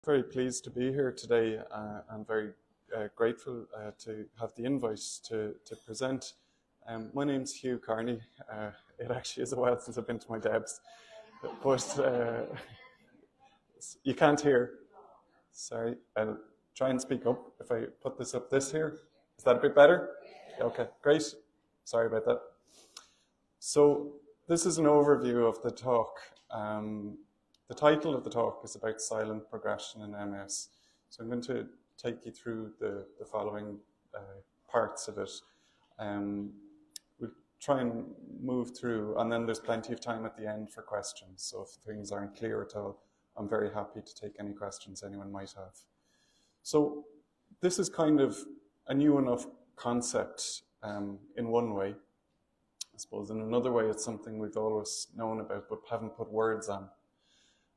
Very pleased to be here today. I'm very grateful to have the invite to present. My name's Hugh Kearney. It actually is a while since I've been to my Debs, but you can't hear. Sorry, I'll try and speak up. If I put this up this here, is that a bit better? Okay, great. Sorry about that. So this is an overview of the talk. The title of the talk is about silent progression in MS. So I'm going to take you through the following parts of it. We'll try and move through, and then there's plenty of time at the end for questions. So if things aren't clear at all, I'm very happy to take any questions anyone might have. So this is kind of a new enough concept in one way. I suppose in another way, it's something we've always known about but haven't put words on.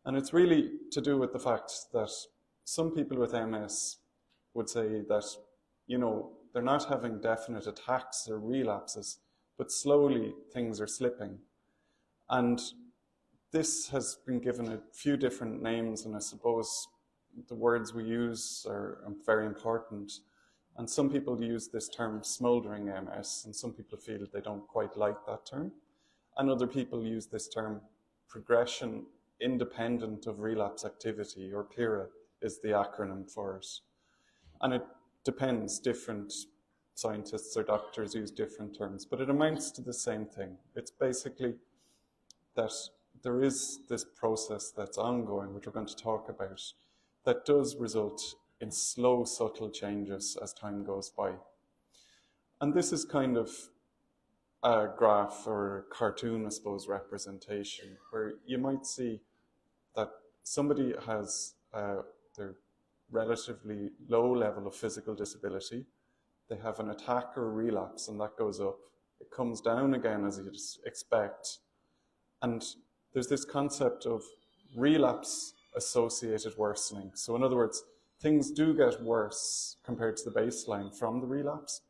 And it's really to do with the fact that some people with MS would say that, you know, they're not having definite attacks or relapses, but slowly things are slipping. And this has been given a few different names, and I suppose the words we use are very important. And some people use this term smoldering MS, and some people feel they don't quite like that term. And other people use this term progression independent of relapse activity, or PIRA is the acronym for it. And it depends, different scientists or doctors use different terms, but it amounts to the same thing. It's basically that there is this process that's ongoing, which we're going to talk about, that does result in slow, subtle changes as time goes by. And this is kind of a graph or a cartoon, I suppose, representation, where you might see that somebody has their relatively low level of physical disability. They have an attack or relapse, and that goes up. It comes down again, as you'd expect. And there's this concept of relapse-associated worsening. So in other words, things do get worse compared to the baseline from the relapse.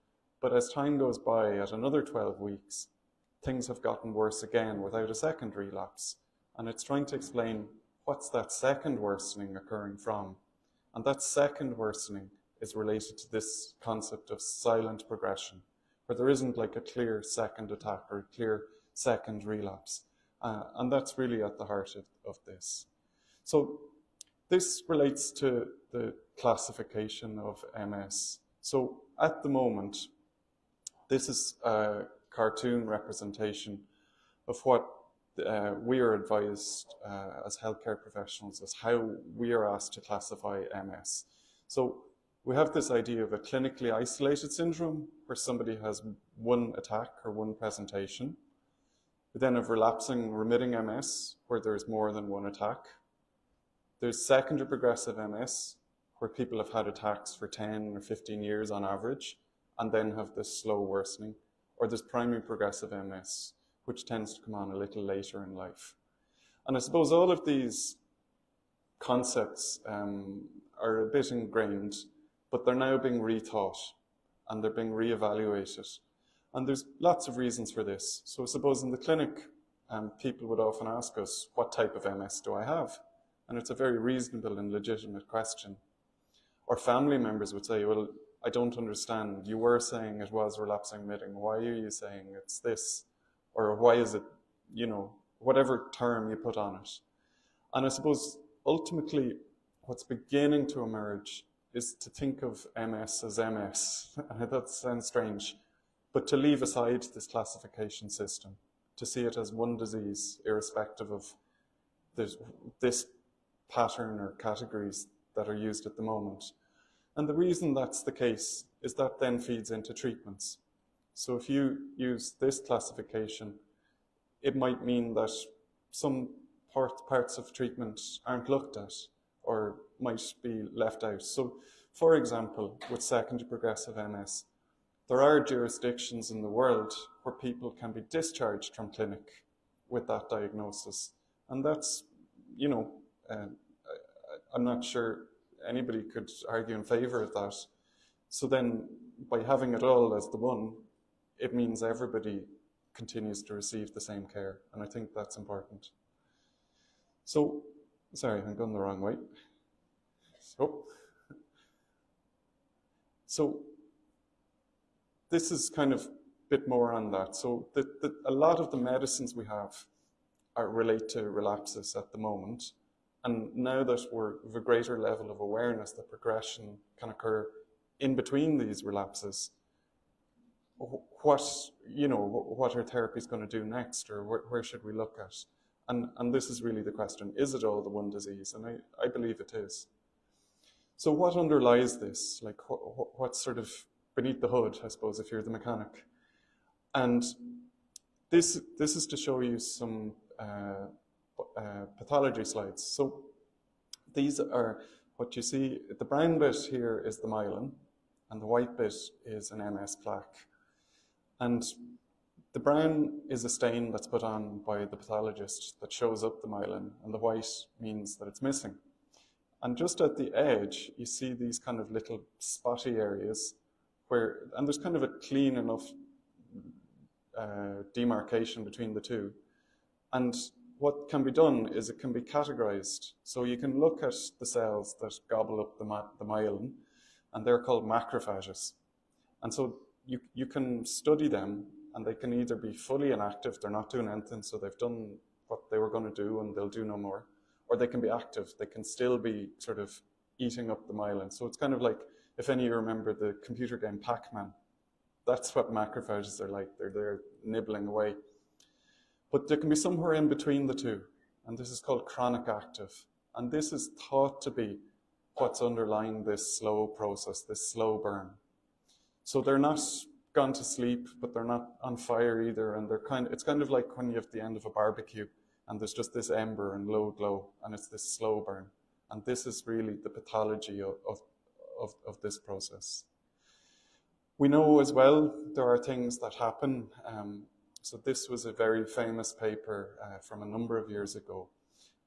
But as time goes by, at another 12 weeks, things have gotten worse again without a second relapse. And it's trying to explain what's that second worsening occurring from. And that second worsening is related to this concept of silent progression, where there isn't like a clear second attack or a clear second relapse. And that's really at the heart of this. So this relates to the classification of MS. So at the moment, this is a cartoon representation of what we are advised as healthcare professionals as how we are asked to classify MS. So we have this idea of a clinically isolated syndrome where somebody has one attack or one presentation. We then have relapsing remitting MS where there's more than one attack. There's secondary progressive MS where people have had attacks for 10 or 15 years on average and then have this slow worsening. Or there's primary progressive MS, which tends to come on a little later in life. And I suppose all of these concepts are a bit ingrained, but they're now being rethought and they're being reevaluated. And there's lots of reasons for this. So I suppose in the clinic, people would often ask us, what type of MS do I have? And it's a very reasonable and legitimate question. Or family members would say, well, I don't understand. You were saying it was relapsing remitting. Why are you saying it's this? Or why is it, you know, whatever term you put on it. And I suppose ultimately what's beginning to emerge is to think of MS as MS. That sounds strange, but to leave aside this classification system, to see it as one disease, irrespective of this pattern or categories that are used at the moment. And the reason that's the case is that then feeds into treatments. So if you use this classification, it might mean that some parts of treatment aren't looked at or might be left out. So for example, with secondary progressive MS, there are jurisdictions in the world where people can be discharged from clinic with that diagnosis. And that's, you know, I'm not sure anybody could argue in favor of that. So then by having it all as the one, it means everybody continues to receive the same care. And I think that's important. So, sorry, I'm going the wrong way. So this is kind of a bit more on that. So a lot of the medicines we have relate to relapses at the moment. And now that we're of a greater level of awareness that progression can occur in between these relapses, what are therapies going to do next, or where should we look at? And this is really the question: is it all the one disease? And I believe it is. So what underlies this? Like what's sort of beneath the hood, I suppose, if you're the mechanic? And this is to show you some pathology slides. So these are what you see. The brown bit here is the myelin, and the white bit is an MS plaque. And the brown is a stain that's put on by the pathologist that shows up the myelin, and the white means that it's missing. And just at the edge, you see these kind of little spotty areas and there's kind of a clean enough demarcation between the two. And what can be done is it can be categorized. So you can look at the cells that gobble up the myelin, and they're called macrophages. And so you can study them, and they can either be fully inactive, they're not doing anything, so they've done what they were going to do and they'll do no more. Or they can be active, they can still be sort of eating up the myelin. So it's kind of like, if any of you remember the computer game Pac-Man, that's what macrophages are like. They're there nibbling away. But there can be somewhere in between the two, and this is called chronic active. And this is thought to be what's underlying this slow process, this slow burn. So they're not gone to sleep, but they're not on fire either, and it's kind of like when you have the end of a barbecue, and there's just this ember and low glow, and it's this slow burn. And this is really the pathology of this process. We know as well there are things that happen. So this was a very famous paper from a number of years ago.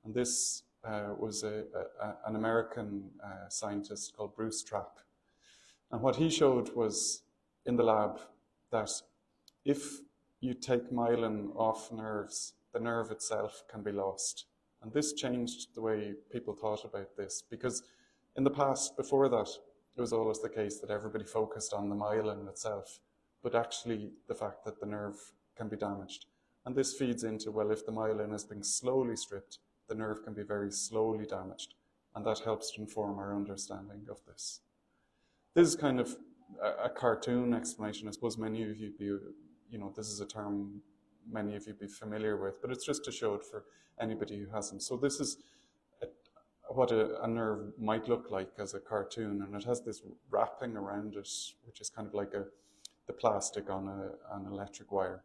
And this was an American scientist called Bruce Trapp. And what he showed was in the lab that if you take myelin off nerves, the nerve itself can be lost. And this changed the way people thought about this, because in the past, before that, it was always the case that everybody focused on the myelin itself, but actually the fact that the nerve can be damaged. And this feeds into, well, if the myelin is being slowly stripped, the nerve can be very slowly damaged. And that helps to inform our understanding of this. This is kind of a cartoon explanation. I suppose many of you, this is a term many of you be familiar with, but it's just to show it for anybody who hasn't. So this is what a nerve might look like as a cartoon, and it has this wrapping around it, which is kind of like the plastic on an electric wire.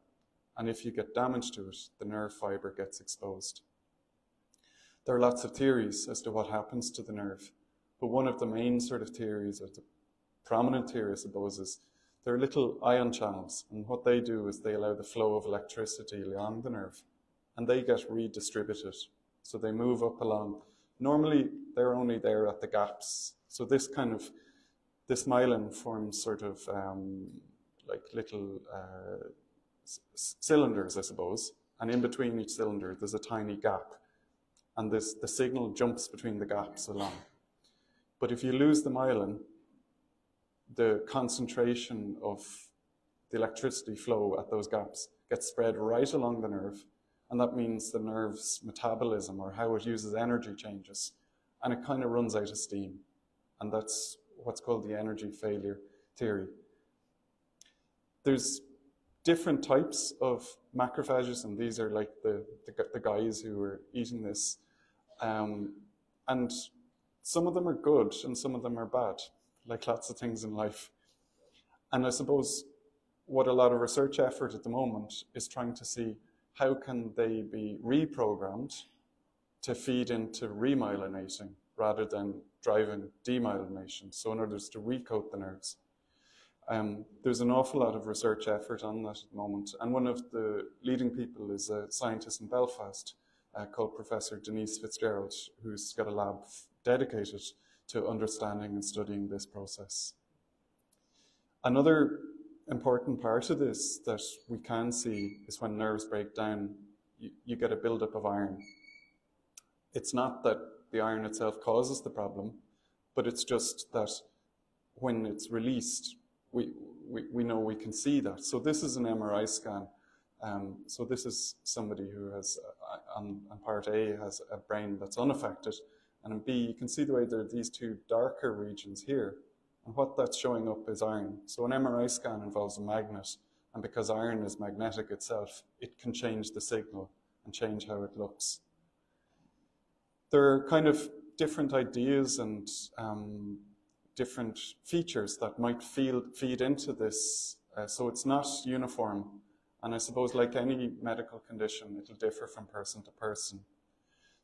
And if you get damage to it, the nerve fiber gets exposed. There are lots of theories as to what happens to the nerve, but one of the main sort of theories, or the prominent theory, I suppose, is there are little ion channels, and what they do is they allow the flow of electricity along the nerve, and they get redistributed. So they move up along. Normally, they're only there at the gaps. So this myelin forms sort of like little cylinders, I suppose, and in between each cylinder, there's a tiny gap, and the signal jumps between the gaps along. But if you lose the myelin, the concentration of the electricity flow at those gaps gets spread right along the nerve, and that means the nerve's metabolism, or how it uses energy, changes, and it kind of runs out of steam. And that's what's called the energy failure theory. There's different types of macrophages, and these are like the guys who are eating this. And some of them are good and some of them are bad, like lots of things in life. And I suppose what a lot of research effort at the moment is trying to see how can they be reprogrammed to feed into remyelinating rather than driving demyelination. So in order to recoat the nerves. There's an awful lot of research effort on that at the moment. And one of the leading people is a scientist in Belfast called Professor Denise Fitzgerald, who's got a lab dedicated to understanding and studying this process. Another important part of this that we can see is when nerves break down, you get a buildup of iron. It's not that the iron itself causes the problem, but it's just that when it's released, we know we can see that. So this is an MRI scan. So this is somebody who has, on part A, has a brain that's unaffected, and in B, you can see the way there are these two darker regions here, and what that's showing up is iron. So an MRI scan involves a magnet, and because iron is magnetic itself, it can change the signal and change how it looks. There are kind of different ideas and different features that might feed into this, so it's not uniform. And I suppose like any medical condition, it'll differ from person to person.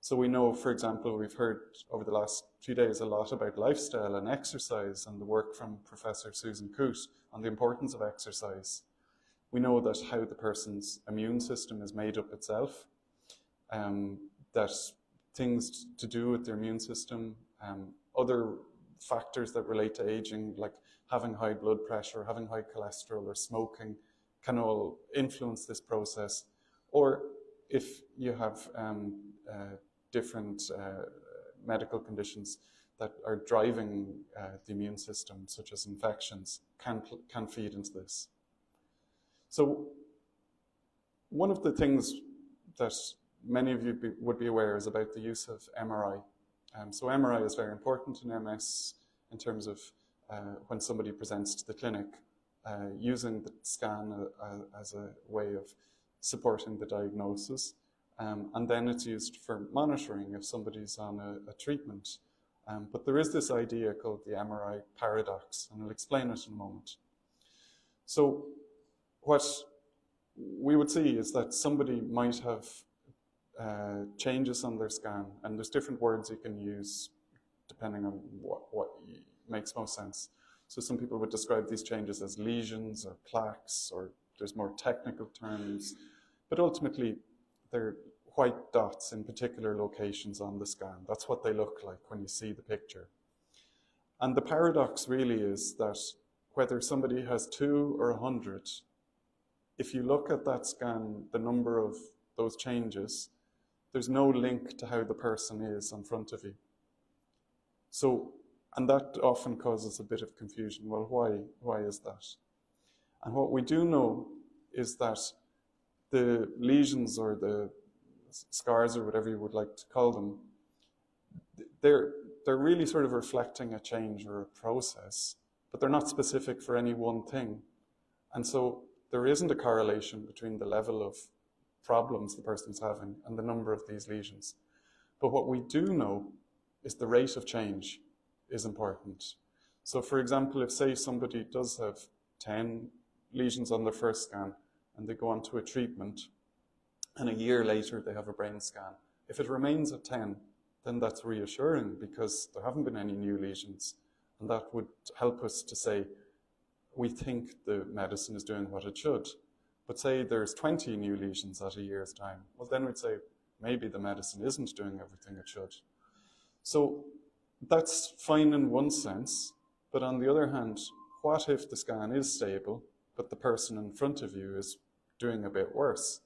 So we know, for example, we've heard over the last few days a lot about lifestyle and exercise and the work from Professor Susan Coote on the importance of exercise. We know that how the person's immune system is made up itself, that things to do with their immune system, other factors that relate to aging, like having high blood pressure, having high cholesterol, or smoking, can all influence this process. Or if you have different medical conditions that are driving the immune system, such as infections, can feed into this. So one of the things that many of you would be aware is about the use of MRI. So MRI is very important in MS in terms of when somebody presents to the clinic, using the scan as a way of supporting the diagnosis. And then it's used for monitoring if somebody's on a treatment. But there is this idea called the MRI paradox, and I'll explain it in a moment. So what we would see is that somebody might have changes on their scan, and there's different words you can use depending on what makes most sense. So some people would describe these changes as lesions or plaques, or there's more technical terms, but ultimately they're white dots in particular locations on the scan. That's what they look like when you see the picture. And the paradox really is that whether somebody has 2 or 100, if you look at that scan, the number of those changes, there's no link to how the person is in front of you. So, and that often causes a bit of confusion. Well, why is that? And what we do know is that the lesions or the scars or whatever you would like to call them, they're really sort of reflecting a change or a process, but they're not specific for any one thing. And so there isn't a correlation between the level of problems the person's having and the number of these lesions. But what we do know is the rate of change is important. So for example, if say somebody does have 10 lesions on their first scan and they go on to a treatment and a year later they have a brain scan, if it remains at 10, then that's reassuring because there haven't been any new lesions. And that would help us to say, we think the medicine is doing what it should. But say there's 20 new lesions at a year's time, well then we'd say maybe the medicine isn't doing everything it should. So that's fine in one sense, but on the other hand, what if the scan is stable, but the person in front of you is doing a bit worse?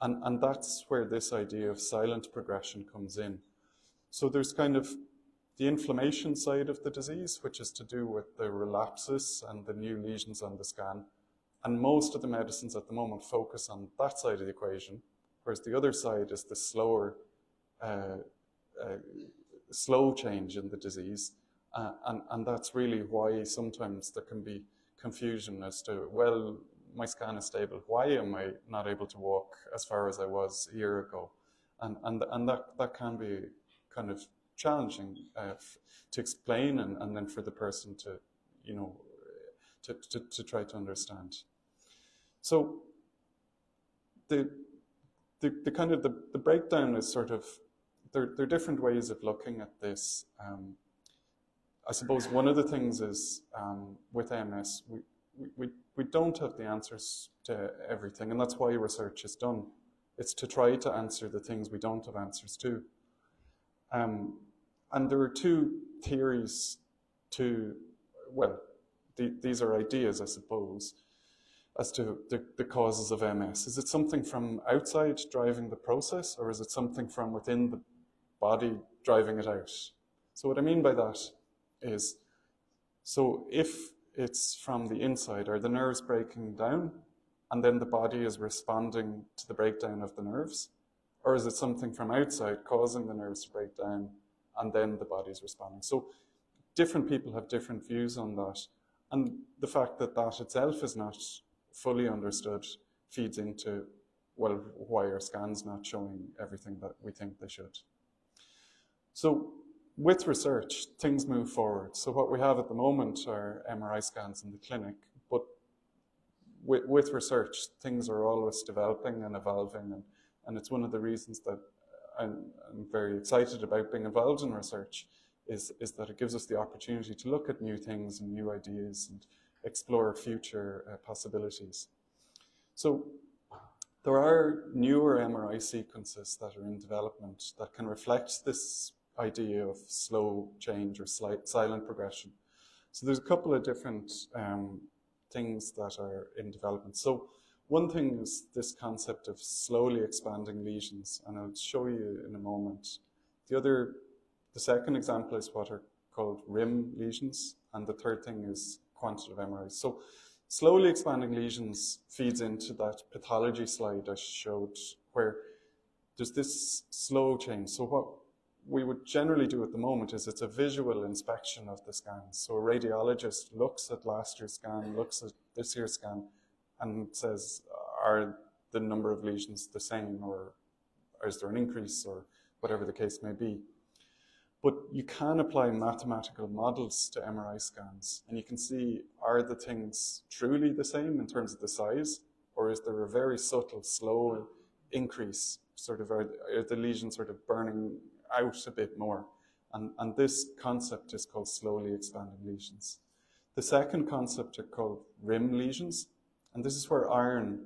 And that's where this idea of silent progression comes in. So there's kind of the inflammation side of the disease, which is to do with the relapses and the new lesions on the scan. And most of the medicines at the moment focus on that side of the equation, whereas the other side is the slower, slow change in the disease. And that's really why sometimes there can be confusion as to, well, my scan is stable. Why am I not able to walk as far as I was a year ago? And that can be kind of challenging to explain and then for the person to, you know, to try to understand. So the kind of the breakdown is sort of, there are different ways of looking at this. I suppose one of the things is with MS, we don't have the answers to everything, and that's why research is done. It's to try to answer the things we don't have answers to. And there are two theories to, well, these are ideas, I suppose, as to the causes of MS. Is it something from outside driving the process, or is it something from within the body driving it out? So what I mean by that is, so if it's from the inside, are the nerves breaking down and then the body is responding to the breakdown of the nerves? Or is it something from outside causing the nerves to break down and then the body's responding? So different people have different views on that. And the fact that that itself is not fully understood feeds into, well, why are scans not showing everything that we think they should? So with research, things move forward. So what we have at the moment are MRI scans in the clinic, but with research, things are always developing and evolving, and it's one of the reasons that I'm very excited about being involved in research, is that it gives us the opportunity to look at new things and new ideas and explore future possibilities. So there are newer MRI sequences that are in development that can reflect this idea of slow change or silent progression. So there's a couple of different things that are in development. So one thing is this concept of slowly expanding lesions, and I'll show you in a moment. The second example is what are called rim lesions, and the third thing is quantitative MRIs. So slowly expanding lesions feeds into that pathology slide I showed, where there's this slow change. So what we would generally do at the moment is it's a visual inspection of the scans. So a radiologist looks at last year's scan, looks at this year's scan, and says, are the number of lesions the same, or is there an increase, or whatever the case may be. But you can apply mathematical models to MRI scans, and you can see, are the things truly the same in terms of the size, or is there a very subtle, slow increase, sort of, are the lesions sort of burning out a bit more? And this concept is called slowly expanding lesions. The second concept are called rim lesions, and this is where iron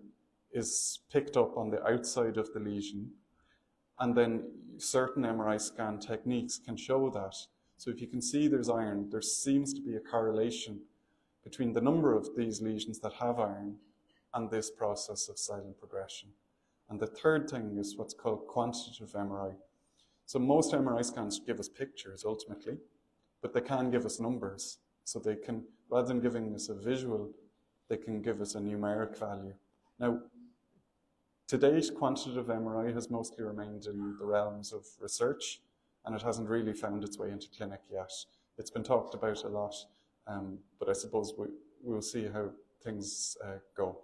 is picked up on the outside of the lesion, and then certain MRI scan techniques can show that. So if you can see there's iron, there seems to be a correlation between the number of these lesions that have iron and this process of silent progression. And the third thing is what's called quantitative MRI. So most MRI scans give us pictures ultimately, but they can give us numbers. So they can, rather than giving us a visual, they can give us a numeric value. Now, to date, quantitative MRI has mostly remained in the realms of research, and it hasn't really found its way into clinic yet. It's been talked about a lot, but I suppose we'll see how things go.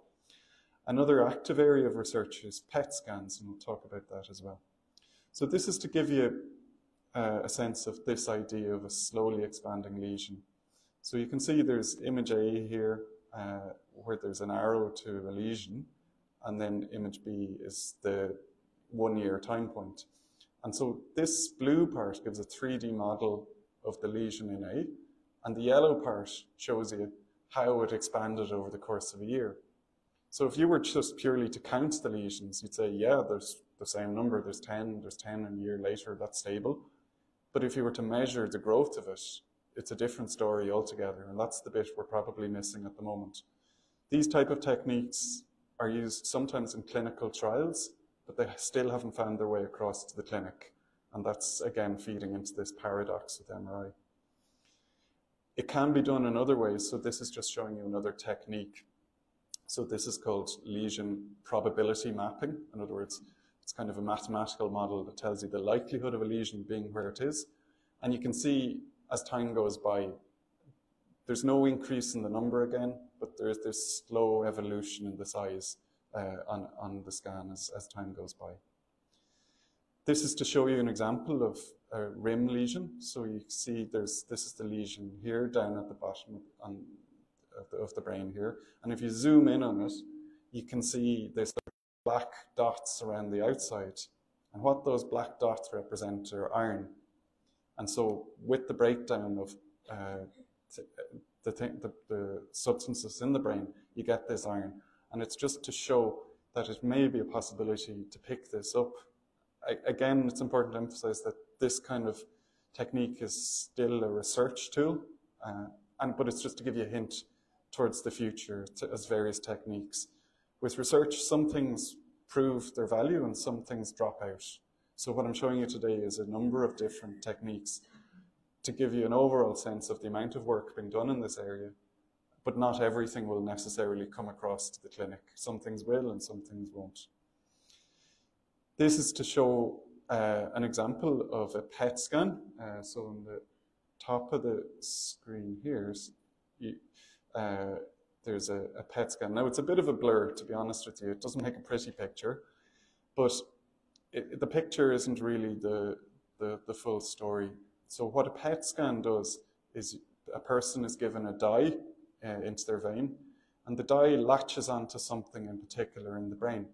Another active area of research is PET scans, and we'll talk about that as well. So this is to give you a sense of this idea of a slowly expanding lesion. So you can see there's image A here, where there's an arrow to a lesion, and then image B is the 1 year time point. And so this blue part gives a 3D model of the lesion in A, and the yellow part shows you how it expanded over the course of a year. So if you were just purely to count the lesions, you'd say, yeah, there's the same number, there's 10, and a year later, that's stable. But if you were to measure the growth of it, it's a different story altogether, and that's the bit we're probably missing at the moment. These type of techniques are used sometimes in clinical trials, but they still haven't found their way across to the clinic. And that's, again, feeding into this paradox with MRI. It can be done in other ways, so this is just showing you another technique. So this is called lesion probability mapping. In other words, it's kind of a mathematical model that tells you the likelihood of a lesion being where it is. And you can see, as time goes by, there's no increase in the number again, but there's this slow evolution in the size on the scan as time goes by. This is to show you an example of a rim lesion. So you see this is the lesion here down at the bottom of the brain here. And if you zoom in on it, you can see there's black dots around the outside. And what those black dots represent are iron. And so with the breakdown of the substances in the brain, you get this iron. And it's just to show that it may be a possibility to pick this up. Again, it's important to emphasize that this kind of technique is still a research tool, but it's just to give you a hint towards the future as various techniques. With research, some things prove their value and some things drop out. So what I'm showing you today is a number of different techniques. to give you an overall sense of the amount of work being done in this area, but not everything will necessarily come across to the clinic. Some things will and some things won't. This is to show an example of a PET scan. So on the top of the screen here, there's a PET scan. Now it's a bit of a blur, to be honest with you. It doesn't make a pretty picture, but the picture isn't really the full story. So what a PET scan does is a person is given a dye into their vein, and the dye latches onto something in particular in the brain.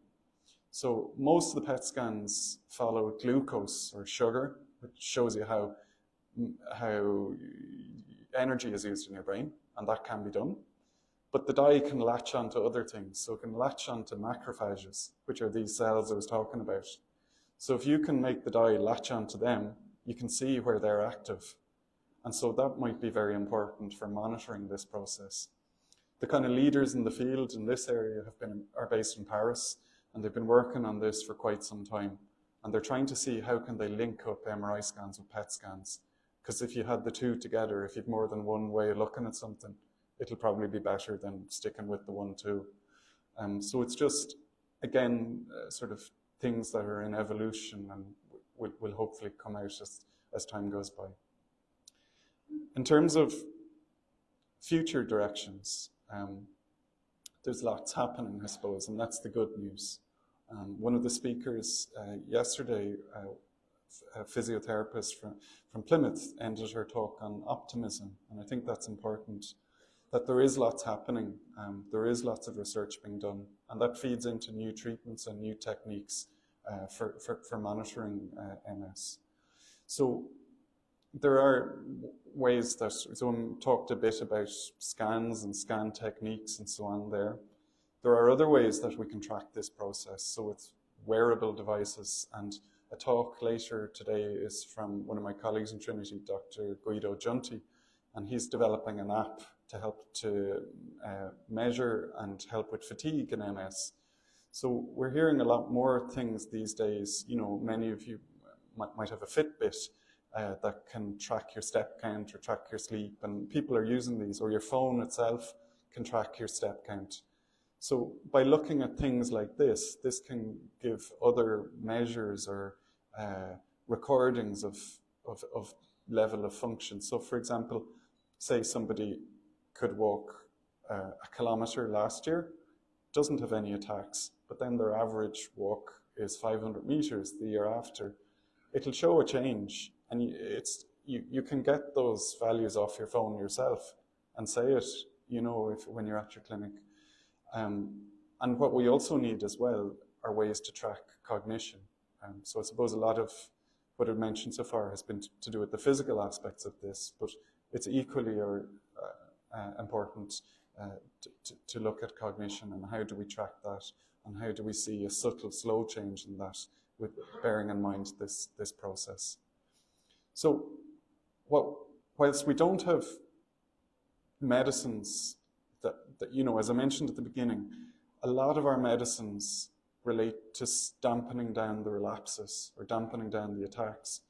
So most of the PET scans follow glucose or sugar, which shows you how energy is used in your brain, and that can be done. But the dye can latch onto other things. So it can latch onto macrophages, which are these cells I was talking about. So if you can make the dye latch onto them, you can see where they're active. And so that might be very important for monitoring this process. The kind of leaders in the field in this area are based in Paris, and they've been working on this for quite some time. And they're trying to see how can they link up MRI scans with PET scans. Because if you had the two together, if you've more than one way of looking at something, it'll probably be better than sticking with the 1-2. So it's just, again, sort of things that are in evolution and will hopefully come out as time goes by. In terms of future directions, there's lots happening, I suppose, and that's the good news. One of the speakers yesterday, a physiotherapist from Plymouth, ended her talk on optimism, and I think that's important, that there is lots happening, there is lots of research being done, and that feeds into new treatments and new techniques for monitoring MS. So there are ways that, someone talked a bit about scans and scan techniques and so on there. There are other ways that we can track this process. So with wearable devices, and a talk later today is from one of my colleagues in Trinity, Dr. Guido Giunti, and he's developing an app to help to measure and help with fatigue in MS. So we're hearing a lot more things these days. You know, many of you might have a Fitbit that can track your step count or track your sleep, and people are using these, or your phone itself can track your step count. So by looking at things like this can give other measures or recordings of level of function. So for example, say somebody could walk a kilometre last year, doesn't have any attacks, but then their average walk is 500 metres the year after. It'll show a change, and you can get those values off your phone yourself and say it, you know, when you're at your clinic. And what we also need as well are ways to track cognition. So I suppose a lot of what I've mentioned so far has been to do with the physical aspects of this, but it's equally important to look at cognition, and how do we track that, and how do we see a subtle, slow change in that, with bearing in mind this process. So whilst we don't have medicines that, you know, as I mentioned at the beginning, a lot of our medicines relate to dampening down the relapses, or dampening down the attacks,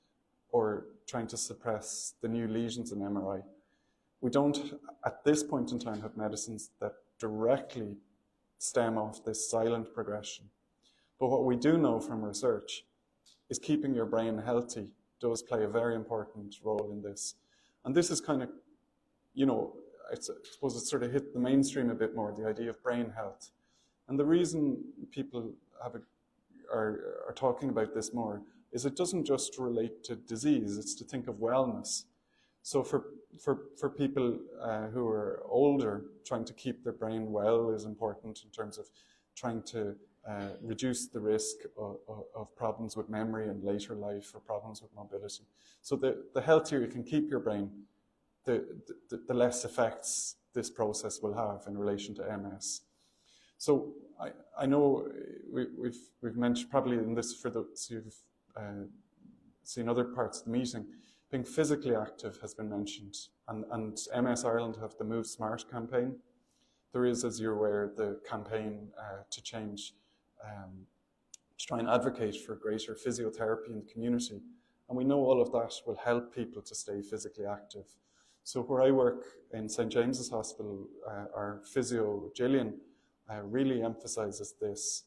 or trying to suppress the new lesions in MRI. We don't, at this point in time, have medicines that directly stem off this silent progression. But what we do know from research is keeping your brain healthy does play a very important role in this. And this is kind of, you know, I suppose it's sort of hit the mainstream a bit more, the idea of brain health. And the reason people are talking about this more is it doesn't just relate to disease, it's to think of wellness. So for people who are older, trying to keep their brain well is important in terms of trying to reduce the risk of problems with memory in later life, or problems with mobility. So the healthier you can keep your brain, the less effects this process will have in relation to MS. So I know we've mentioned probably in this, for those who've seen other parts of the meeting, being physically active has been mentioned, and MS Ireland have the Move Smart campaign. There is, as you're aware, the campaign to change, to try and advocate for greater physiotherapy in the community. And we know all of that will help people to stay physically active. So where I work in St. James's Hospital, our physio, Gillian, really emphasises this.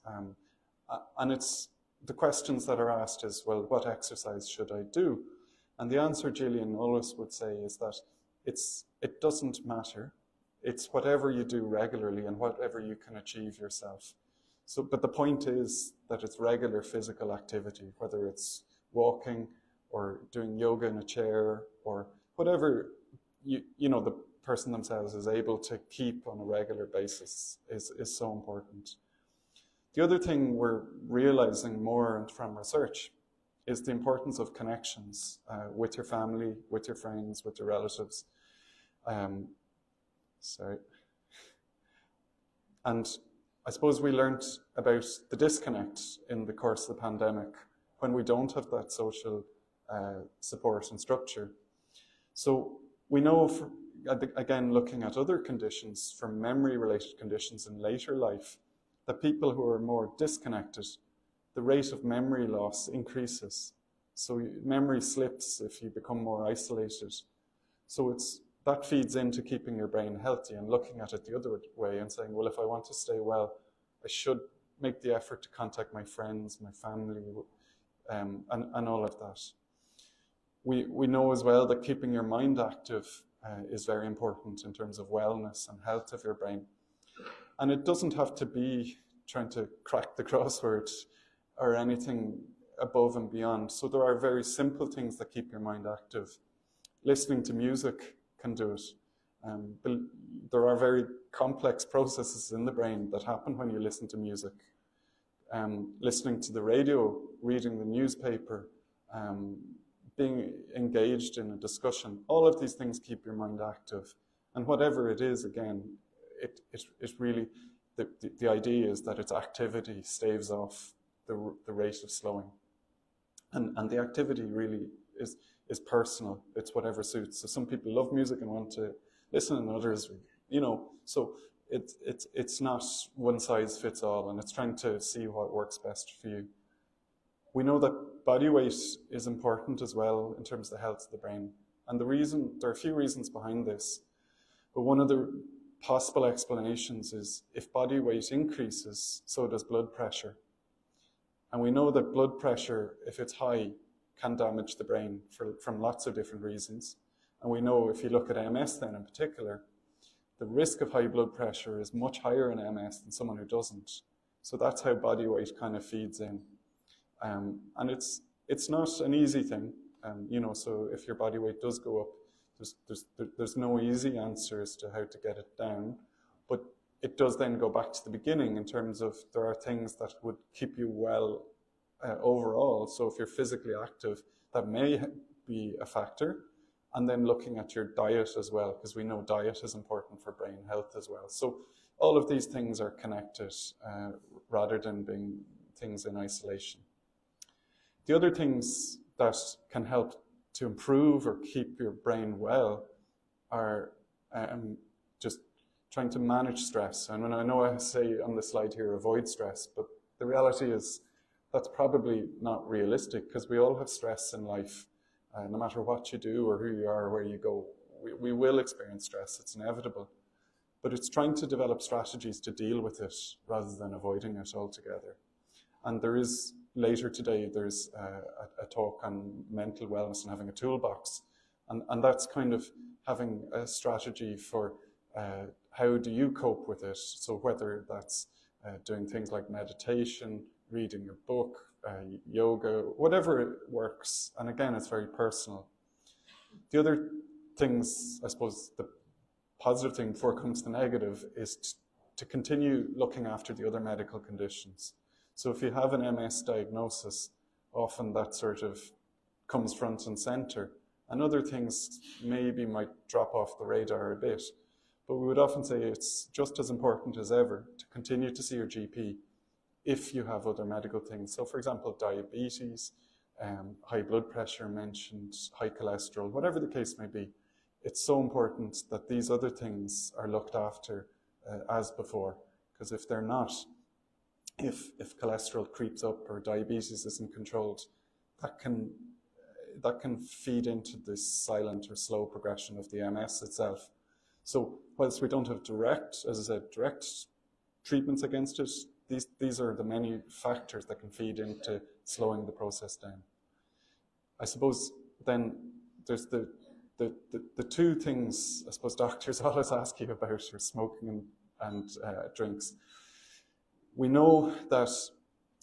And it's the questions that are asked is, well, what exercise should I do? And the answer Gillian always would say is that it doesn't matter. It's whatever you do regularly and whatever you can achieve yourself. So, but the point is that it's regular physical activity, whether it's walking or doing yoga in a chair or whatever the person themselves is able to keep on a regular basis is so important. The other thing we're realizing more from research is the importance of connections with your family, with your friends, with your relatives. And I suppose we learned about the disconnect in the course of the pandemic when we don't have that social support and structure. So we know, again, looking at other conditions, from memory-related conditions in later life, that people who are more disconnected, the rate of memory loss increases. So memory slips if you become more isolated. So that feeds into keeping your brain healthy and looking at it the other way and saying, well, if I want to stay well, I should make the effort to contact my friends, my family, and all of that. We know as well that keeping your mind active is very important in terms of wellness and health of your brain. And it doesn't have to be trying to crack the crossword or anything above and beyond. So there are very simple things that keep your mind active. Listening to music can do it. There are very complex processes in the brain that happen when you listen to music. Listening to the radio, reading the newspaper, being engaged in a discussion, all of these things keep your mind active. And whatever it is, again, it really, the idea is that its activity staves off the rate of slowing. And the activity really is personal. It's whatever suits. So some people love music and want to listen, and others, so it's not one size fits all, and it's trying to see what works best for you. We know that body weight is important as well in terms of the health of the brain. And there are a few reasons behind this, but one of the possible explanations is if body weight increases, so does blood pressure. And we know that blood pressure, if it's high, can damage the brain from lots of different reasons. And we know if you look at MS then in particular, the risk of high blood pressure is much higher in MS than someone who doesn't. So that's how body weight kind of feeds in. And it's not an easy thing, so if your body weight does go up, there's no easy answer as to how to get it down, but it does then go back to the beginning in terms of there are things that would keep you well overall. So if you're physically active, that may be a factor. And then looking at your diet as well, because we know diet is important for brain health as well. So all of these things are connected rather than being things in isolation. The other things that can help to improve or keep your brain well are just trying to manage stress. And I know I say on the slide here, avoid stress, but the reality is that's probably not realistic because we all have stress in life. No matter what you do or who you are or where you go, we will experience stress. It's inevitable. But it's trying to develop strategies to deal with it rather than avoiding it altogether. And later today, there's a talk on mental wellness and having a toolbox. And that's kind of having a strategy for how do you cope with it. So whether that's doing things like meditation, reading a book, yoga, whatever works. And again, it's very personal. The other things, I suppose, the positive thing before it comes to negative is to continue looking after the other medical conditions. So if you have an MS diagnosis, often that sort of comes front and center. And other things maybe might drop off the radar a bit. But we would often say it's just as important as ever to continue to see your GP if you have other medical things. So for example, diabetes, high blood pressure mentioned, high cholesterol, whatever the case may be, it's so important that these other things are looked after as before. Because if they're not, if cholesterol creeps up or diabetes isn't controlled, that can feed into this silent or slow progression of the MS itself. So whilst we don't have direct, as I said, direct treatments against it, these are the many factors that can feed into slowing the process down. I suppose then there's the two things I suppose doctors always ask you about are smoking and drinks. We know that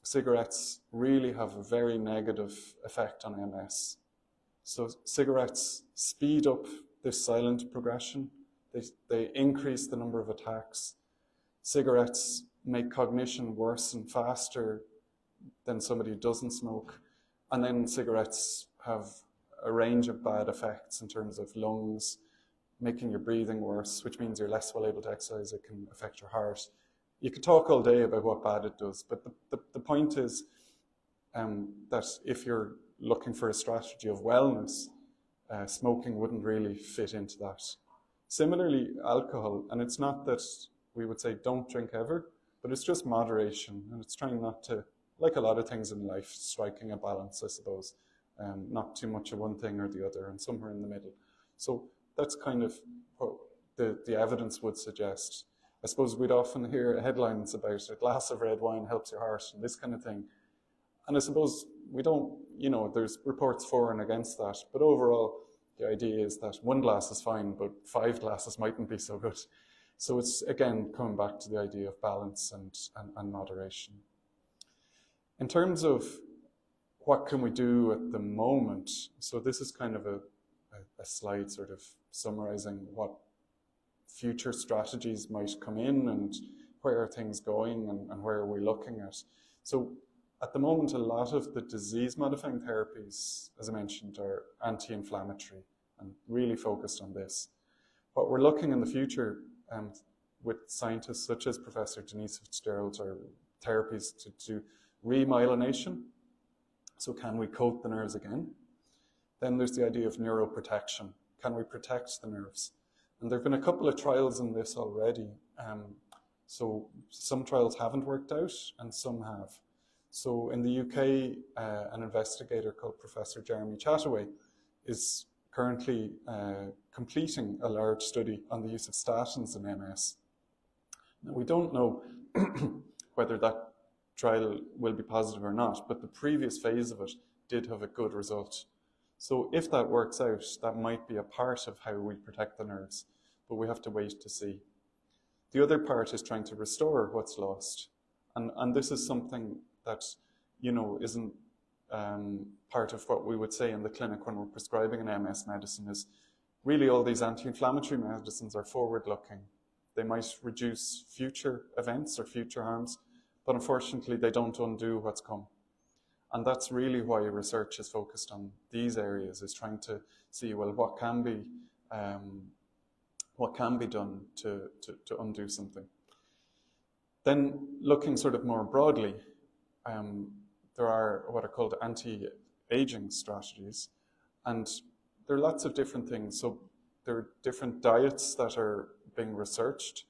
cigarettes really have a very negative effect on MS. So cigarettes speed up this silent progression. They increase the number of attacks. Cigarettes make cognition worse and faster than somebody who doesn't smoke. And then cigarettes have a range of bad effects in terms of lungs, making your breathing worse, which means you're less well able to exercise. It can affect your heart. You could talk all day about what bad it does, but the point is that if you're looking for a strategy of wellness, smoking wouldn't really fit into that. Similarly, alcohol, and it's not that we would say don't drink ever, but it's just moderation, and it's trying not to, like a lot of things in life, striking a balance, I suppose. Not too much of one thing or the other, and somewhere in the middle. So that's kind of what the evidence would suggest. I suppose we'd often hear headlines about a glass of red wine helps your heart and this kind of thing. And I suppose we don't, there's reports for and against that, but overall, the idea is that one glass is fine, but 5 glasses mightn't be so good. So it's, again, coming back to the idea of balance and moderation. In terms of what can we do at the moment, so this is kind of a slide sort of summarizing what future strategies might come in and where are things going and where are we looking at. So at the moment, a lot of the disease-modifying therapies, as I mentioned, are anti-inflammatory and really focused on this. What we're looking in the future with scientists such as Professor Denise Fitzgerald are therapies to do remyelination. So can we coat the nerves again? Then there's the idea of neuroprotection. Can we protect the nerves? And there have been a couple of trials in this already. So some trials haven't worked out and some have. So in the UK, an investigator called Professor Jeremy Chataway is currently completing a large study on the use of statins in MS. Now, we don't know whether that trial will be positive or not, but the previous phase of it did have a good result. So if that works out, that might be a part of how we protect the nerves, but we have to wait to see. The other part is trying to restore what's lost. And this is something that, isn't part of what we would say in the clinic when we're prescribing an MS medicine is really all these anti-inflammatory medicines are forward-looking. They might reduce future events or future harms, but unfortunately they don't undo what's come. And that's really why research is focused on these areas, is trying to see, well, what can be done to undo something. Then looking sort of more broadly, there are what are called anti-aging strategies, and there are lots of different things. So there are different diets that are being researched.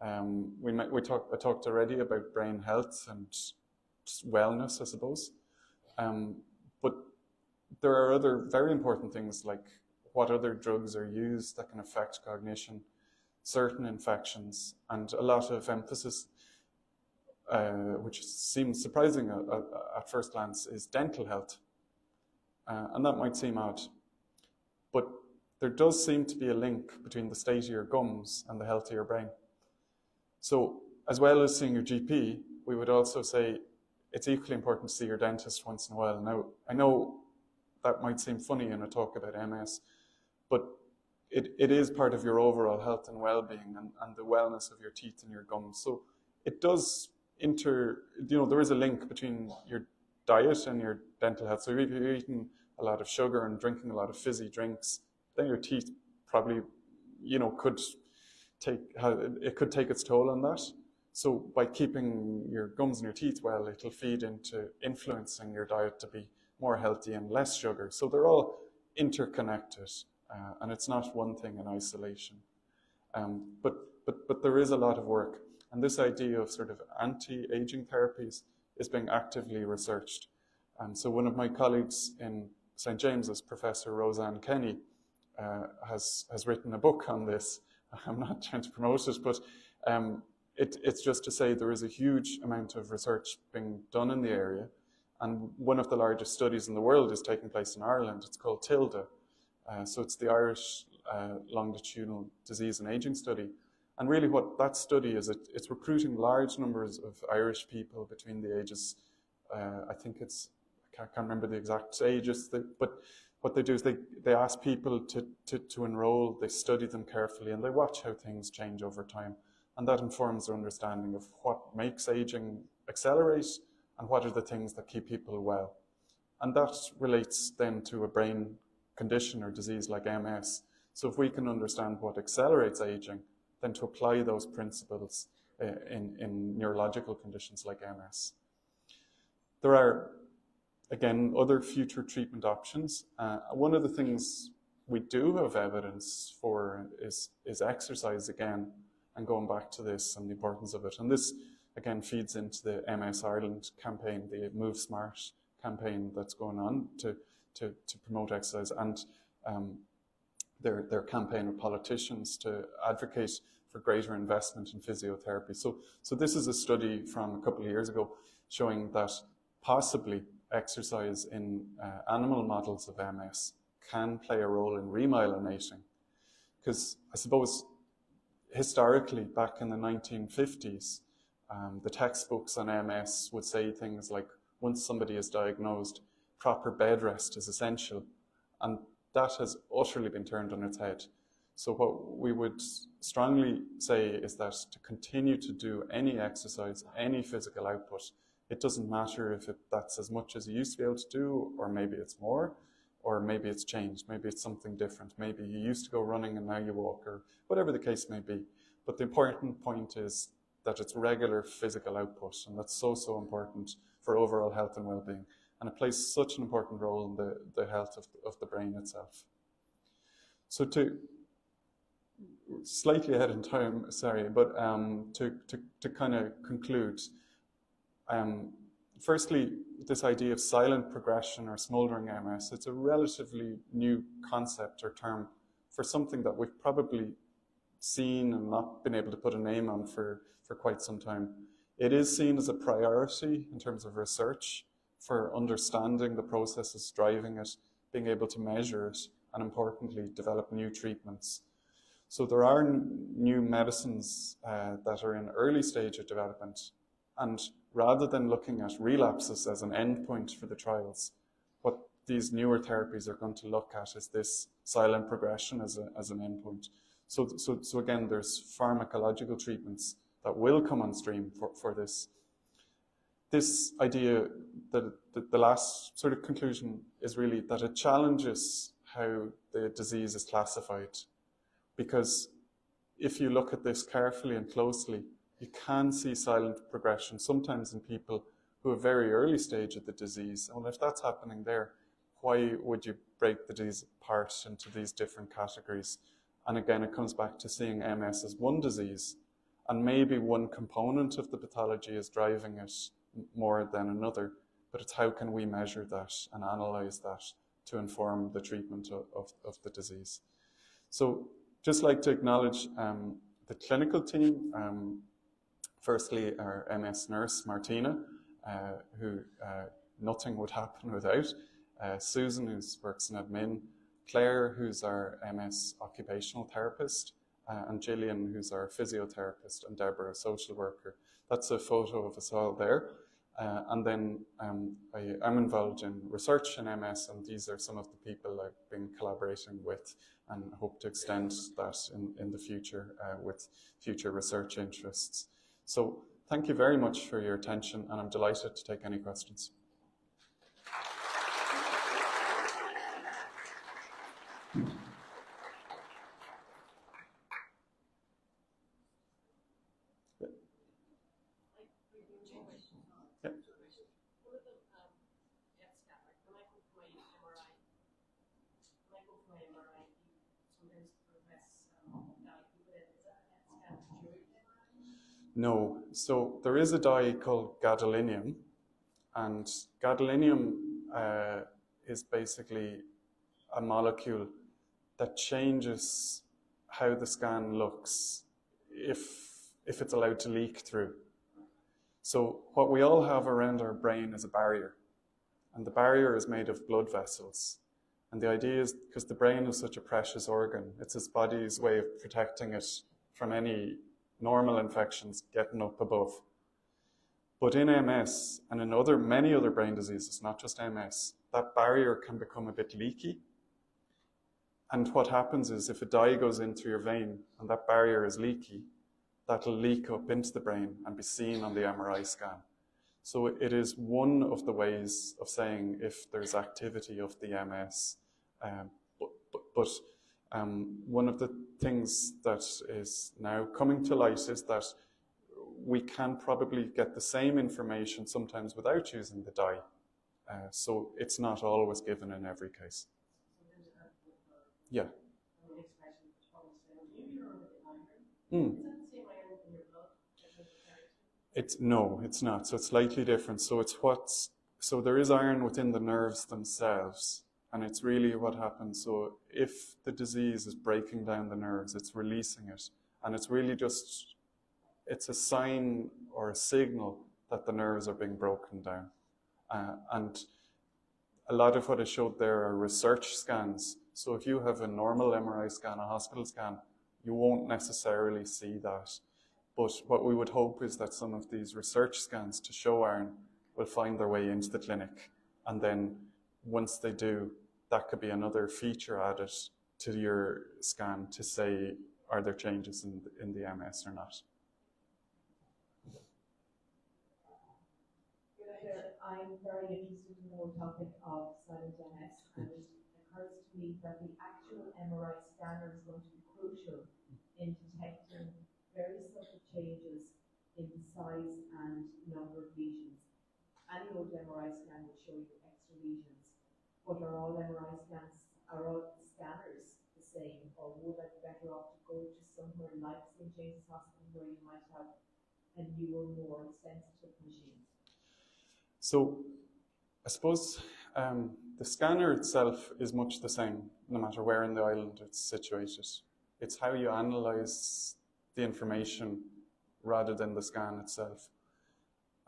I talked already about brain health and just wellness, I suppose. But there are other very important things like what other drugs are used that can affect cognition, certain infections, and a lot of emphasis, which seems surprising at first glance, is dental health. And that might seem odd, but there does seem to be a link between the state of your gums and the health of your brain. So as well as seeing your GP, we would also say it's equally important to see your dentist once in a while. Now, I know that might seem funny in a talk about MS, but it is part of your overall health and well-being and the wellness of your teeth and your gums. So it does there is a link between your diet and your dental health. So if you're eating a lot of sugar and drinking a lot of fizzy drinks, then your teeth probably, could take its toll on that. So by keeping your gums and your teeth well, it'll feed into influencing your diet to be more healthy and less sugar. So they're all interconnected, and it's not one thing in isolation. But there is a lot of work. And this idea of sort of anti-aging therapies is being actively researched. So one of my colleagues in St. James's, Professor Roseanne Kenny, has written a book on this. I'm not trying to promote it, but it's just to say there is a huge amount of research being done in the area, and one of the largest studies in the world is taking place in Ireland. It's called TILDA. So it's the Irish Longitudinal Disease and Aging Study. And really what that study is, it's recruiting large numbers of Irish people between the ages, I think it's, I can't remember the exact ages, but what they do is they ask people to enroll, they study them carefully, and they watch how things change over time. And that informs their understanding of what makes aging accelerate and what are the things that keep people well. And that relates then to a brain condition or disease like MS. So if we can understand what accelerates aging, then to apply those principles in neurological conditions like MS. There are, again, other future treatment options. One of the things we do have evidence for is exercise again, and going back to this and the importance of it. And this, again, feeds into the MS Ireland campaign, the Move Smart campaign that's going on to promote exercise, and their campaign of politicians to advocate for greater investment in physiotherapy. So this is a study from a couple of years ago showing that possibly exercise in animal models of MS can play a role in remyelinating. Because I suppose historically, back in the 1950s, the textbooks on MS would say things like, once somebody is diagnosed, proper bed rest is essential. And that has utterly been turned on its head. So what we would strongly say is that to continue to do any exercise, any physical output, it doesn't matter if that's as much as you used to be able to do, or maybe it's more, or maybe it's changed, maybe it's something different. Maybe you used to go running and now you walk, or whatever the case may be. But the important point is that it's regular physical output, and that's so, so important for overall health and well-being. And it plays such an important role in the health of the brain itself. So to slightly ahead in time, sorry, but to kind of conclude, firstly, this idea of silent progression or smoldering MS, it's a relatively new concept or term for something that we've probably seen and not been able to put a name on for quite some time. It is seen as a priority in terms of research for understanding the processes driving it, being able to measure it, and importantly, develop new treatments. So there are new medicines that are in early stage of development, and rather than looking at relapses as an endpoint for the trials, what these newer therapies are going to look at is this silent progression as an endpoint. So again, there's pharmacological treatments that will come on stream for this. This idea that the last sort of conclusion is really that it challenges how the disease is classified. Because if you look at this carefully and closely, you can see silent progression, sometimes in people who are very early stage of the disease. Well, if that's happening there, why would you break the disease apart into these different categories? And again, it comes back to seeing MS as one disease, and maybe one component of the pathology is driving it more than another, but it's how can we measure that and analyze that to inform the treatment of the disease. So just like to acknowledge the clinical team, firstly our MS nurse Martina, who nothing would happen without, Susan, who works in admin, Claire, who's our MS occupational therapist, and Gillian, who's our physiotherapist, and Deborah, a social worker. That's a photo of us all there. And then I'm involved in research in MS, and these are some of the people I've been collaborating with and hope to extend that in the future with future research interests. So thank you very much for your attention, and I'm delighted to take any questions. No. So there is a dye called gadolinium, and gadolinium is basically a molecule that changes how the scan looks if it's allowed to leak through. So what we all have around our brain is a barrier, and the barrier is made of blood vessels. And the idea is, because the brain is such a precious organ, it's its body's way of protecting it from any normal infections getting up above. But in MS and in many other brain diseases, not just MS, that barrier can become a bit leaky. And what happens is, if a dye goes into your vein and that barrier is leaky, that'll leak up into the brain and be seen on the MRI scan. So it is one of the ways of saying if there's activity of the MS. But one of the things that is now coming to light is that we can probably get the same information sometimes without using the dye. So it's not always given in every case. Yeah. No, it's not. So it's slightly different. So so there is iron within the nerves themselves, and it's really what happens. So if the disease is breaking down the nerves, it's releasing it, and it's really it's a sign or a signal that the nerves are being broken down. And a lot of what I showed there are research scans. So if you have a normal MRI scan, a hospital scan, you won't necessarily see that. But what we would hope is that some of these research scans to show iron will find their way into the clinic. And then once they do, that could be another feature added to your scan to say, are there changes in the MS or not? I'm very interested in the whole topic of silent MS, and it occurs to me that the actual MRI scanner is going to be crucial in detecting very subtle changes in the size and number of lesions. Any old MRI scan will show you extra lesions, but are all scanners the same, or would I be better off to go to somewhere like St. James's Hospital where you might have a newer, more sensitive machine? So I suppose the scanner itself is much the same, no matter where in the island it's situated. It's how you analyze the information rather than the scan itself.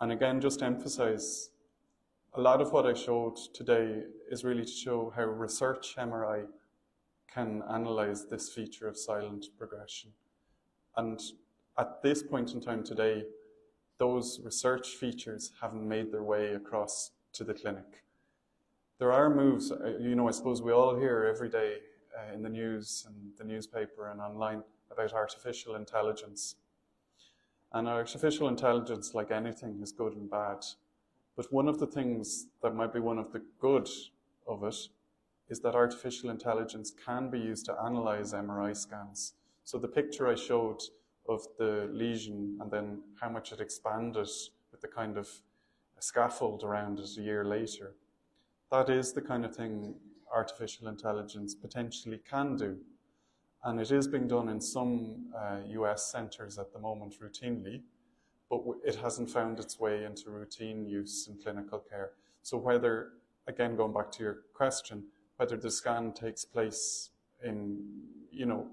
And again, just to emphasize, a lot of what I showed today is really to show how research MRI can analyze this feature of silent progression. And at this point in time today, those research features haven't made their way across to the clinic. There are moves, I suppose we all hear every day in the news and the newspaper and online about artificial intelligence. And artificial intelligence, like anything, is good and bad. But one of the things that might be one of the good of it is that artificial intelligence can be used to analyze MRI scans. So the picture I showed of the lesion and then how much it expanded with the kind of scaffold around it a year later, that is the kind of thing artificial intelligence potentially can do. And it is being done in some US centers at the moment routinely, but it hasn't found its way into routine use in clinical care. So whether, again, going back to your question, whether the scan takes place in,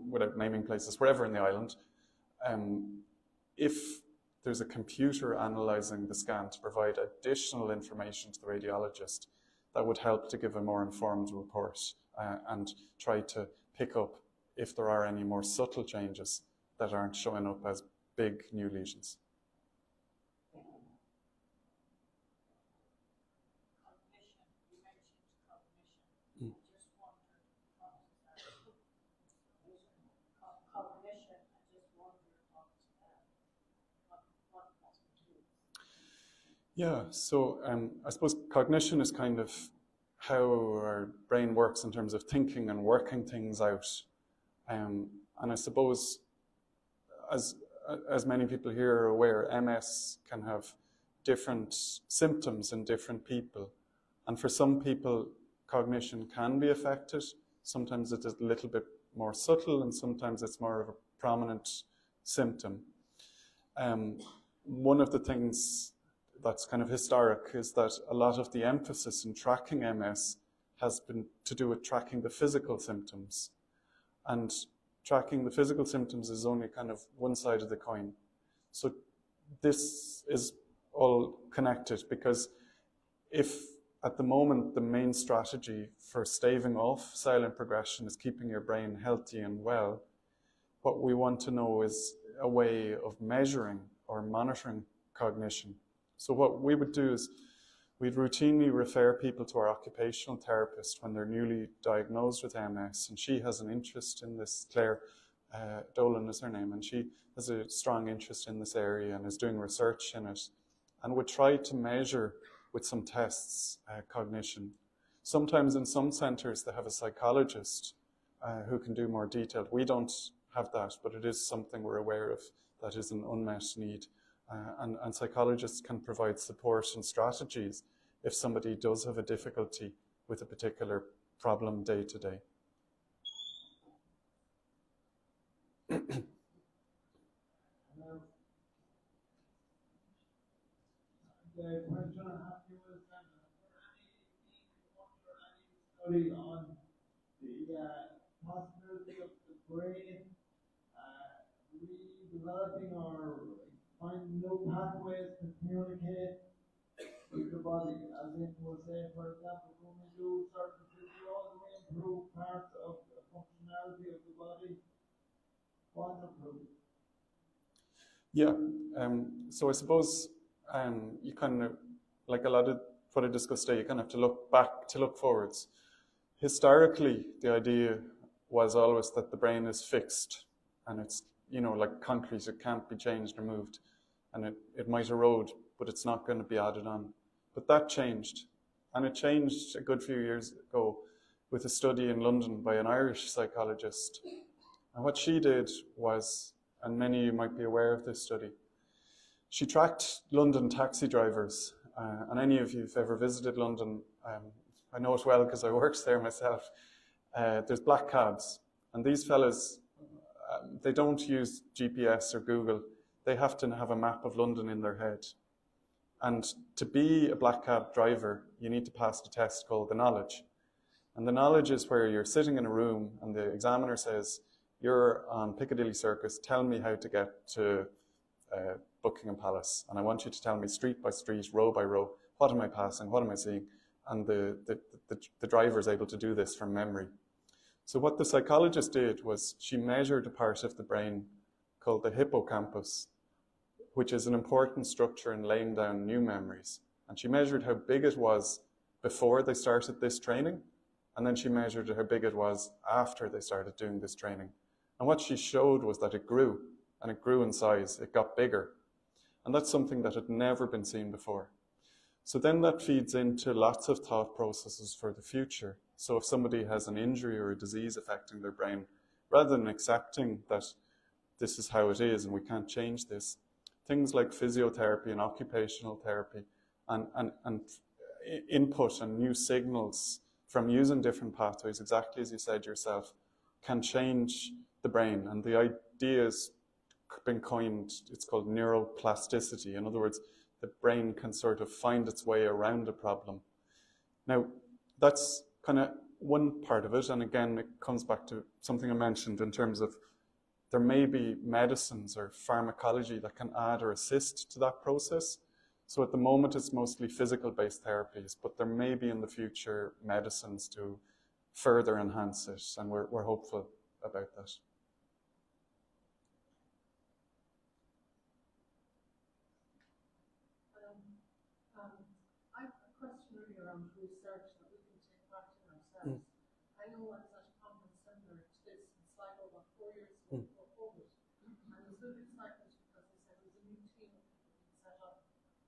without naming places, wherever in the island, if there's a computer analyzing the scan to provide additional information to the radiologist, that would help to give a more informed report and try to pick up if there are any more subtle changes that aren't showing up as big new lesions. Yeah, so I suppose cognition is kind of how our brain works in terms of thinking and working things out. And I suppose, as many people here are aware, MS can have different symptoms in different people. And for some people, cognition can be affected. Sometimes it is a little bit more subtle, and sometimes it's more of a prominent symptom. One of the things that's kind of historic is that a lot of the emphasis in tracking MS has been to do with tracking the physical symptoms. And tracking the physical symptoms is only kind of one side of the coin. So this is all connected, because if at the moment the main strategy for staving off silent progression is keeping your brain healthy and well, what we want to know is a way of measuring or monitoring cognition. So what we would do is we'd routinely refer people to our occupational therapist when they're newly diagnosed with MS, and she has an interest in this. Claire Dolan is her name, and she has a strong interest in this area and is doing research in it, and would try to measure with some tests cognition. Sometimes in some centres they have a psychologist who can do more detailed. We don't have that, but it is something we're aware of that is an unmet need. And psychologists can provide support and strategies if somebody does have a difficulty with a particular problem day to day. The question I have to you is, any study on the possibility of the brain redeveloping or finding new pathways to communicate with the body, as in, we'll say, for example, when we do certain physios, we improve parts of the functionality of the body. What's improved? Yeah, so I suppose you kind of, like a lot of what I discussed today, you kind of have to look back to look forwards. Historically, the idea was always that the brain is fixed, and it's, you know, like concrete, it can't be changed or moved, and it might erode, but it's not going to be added on. But that changed, and it changed a good few years ago with a study in London by an Irish psychologist. And what she did was, and many of you might be aware of this study, she tracked London taxi drivers, and any of you who've ever visited London, I know it well because I worked there myself. There's black cabs, and these fellas, they don't use GPS or Google. They have to have a map of London in their head. And to be a black cab driver, you need to pass the test called the knowledge. And the knowledge is where you're sitting in a room and the examiner says, you're on Piccadilly Circus, tell me how to get to Buckingham Palace. And I want you to tell me street by street, row by row, what am I passing, what am I seeing? And the driver is able to do this from memory. So what the psychologist did was she measured a part of the brain called the hippocampus, which is an important structure in laying down new memories. And she measured how big it was before they started this training, and then she measured how big it was after they started doing this training. And what she showed was that it grew, and it grew in size, it got bigger. And that's something that had never been seen before. So then that feeds into lots of thought processes for the future. So if somebody has an injury or a disease affecting their brain, rather than accepting that this is how it is and we can't change this, things like physiotherapy and occupational therapy and input and new signals from using different pathways, exactly as you said yourself, can change the brain. And the idea has been coined, it's called neuroplasticity. In other words, the brain can sort of find its way around a problem. Now, that's kind of one part of it. And again, it comes back to something I mentioned in terms of there may be medicines or pharmacology that can add or assist to that process. So at the moment, it's mostly physical-based therapies, but there may be in the future medicines to further enhance it, and we're hopeful about that. I have a question really around research that we can take part in ourselves. I know I was at a conference similar to this in Sligo about 4 years ago before COVID, and I was really excited because they said there was a new team of people being set up,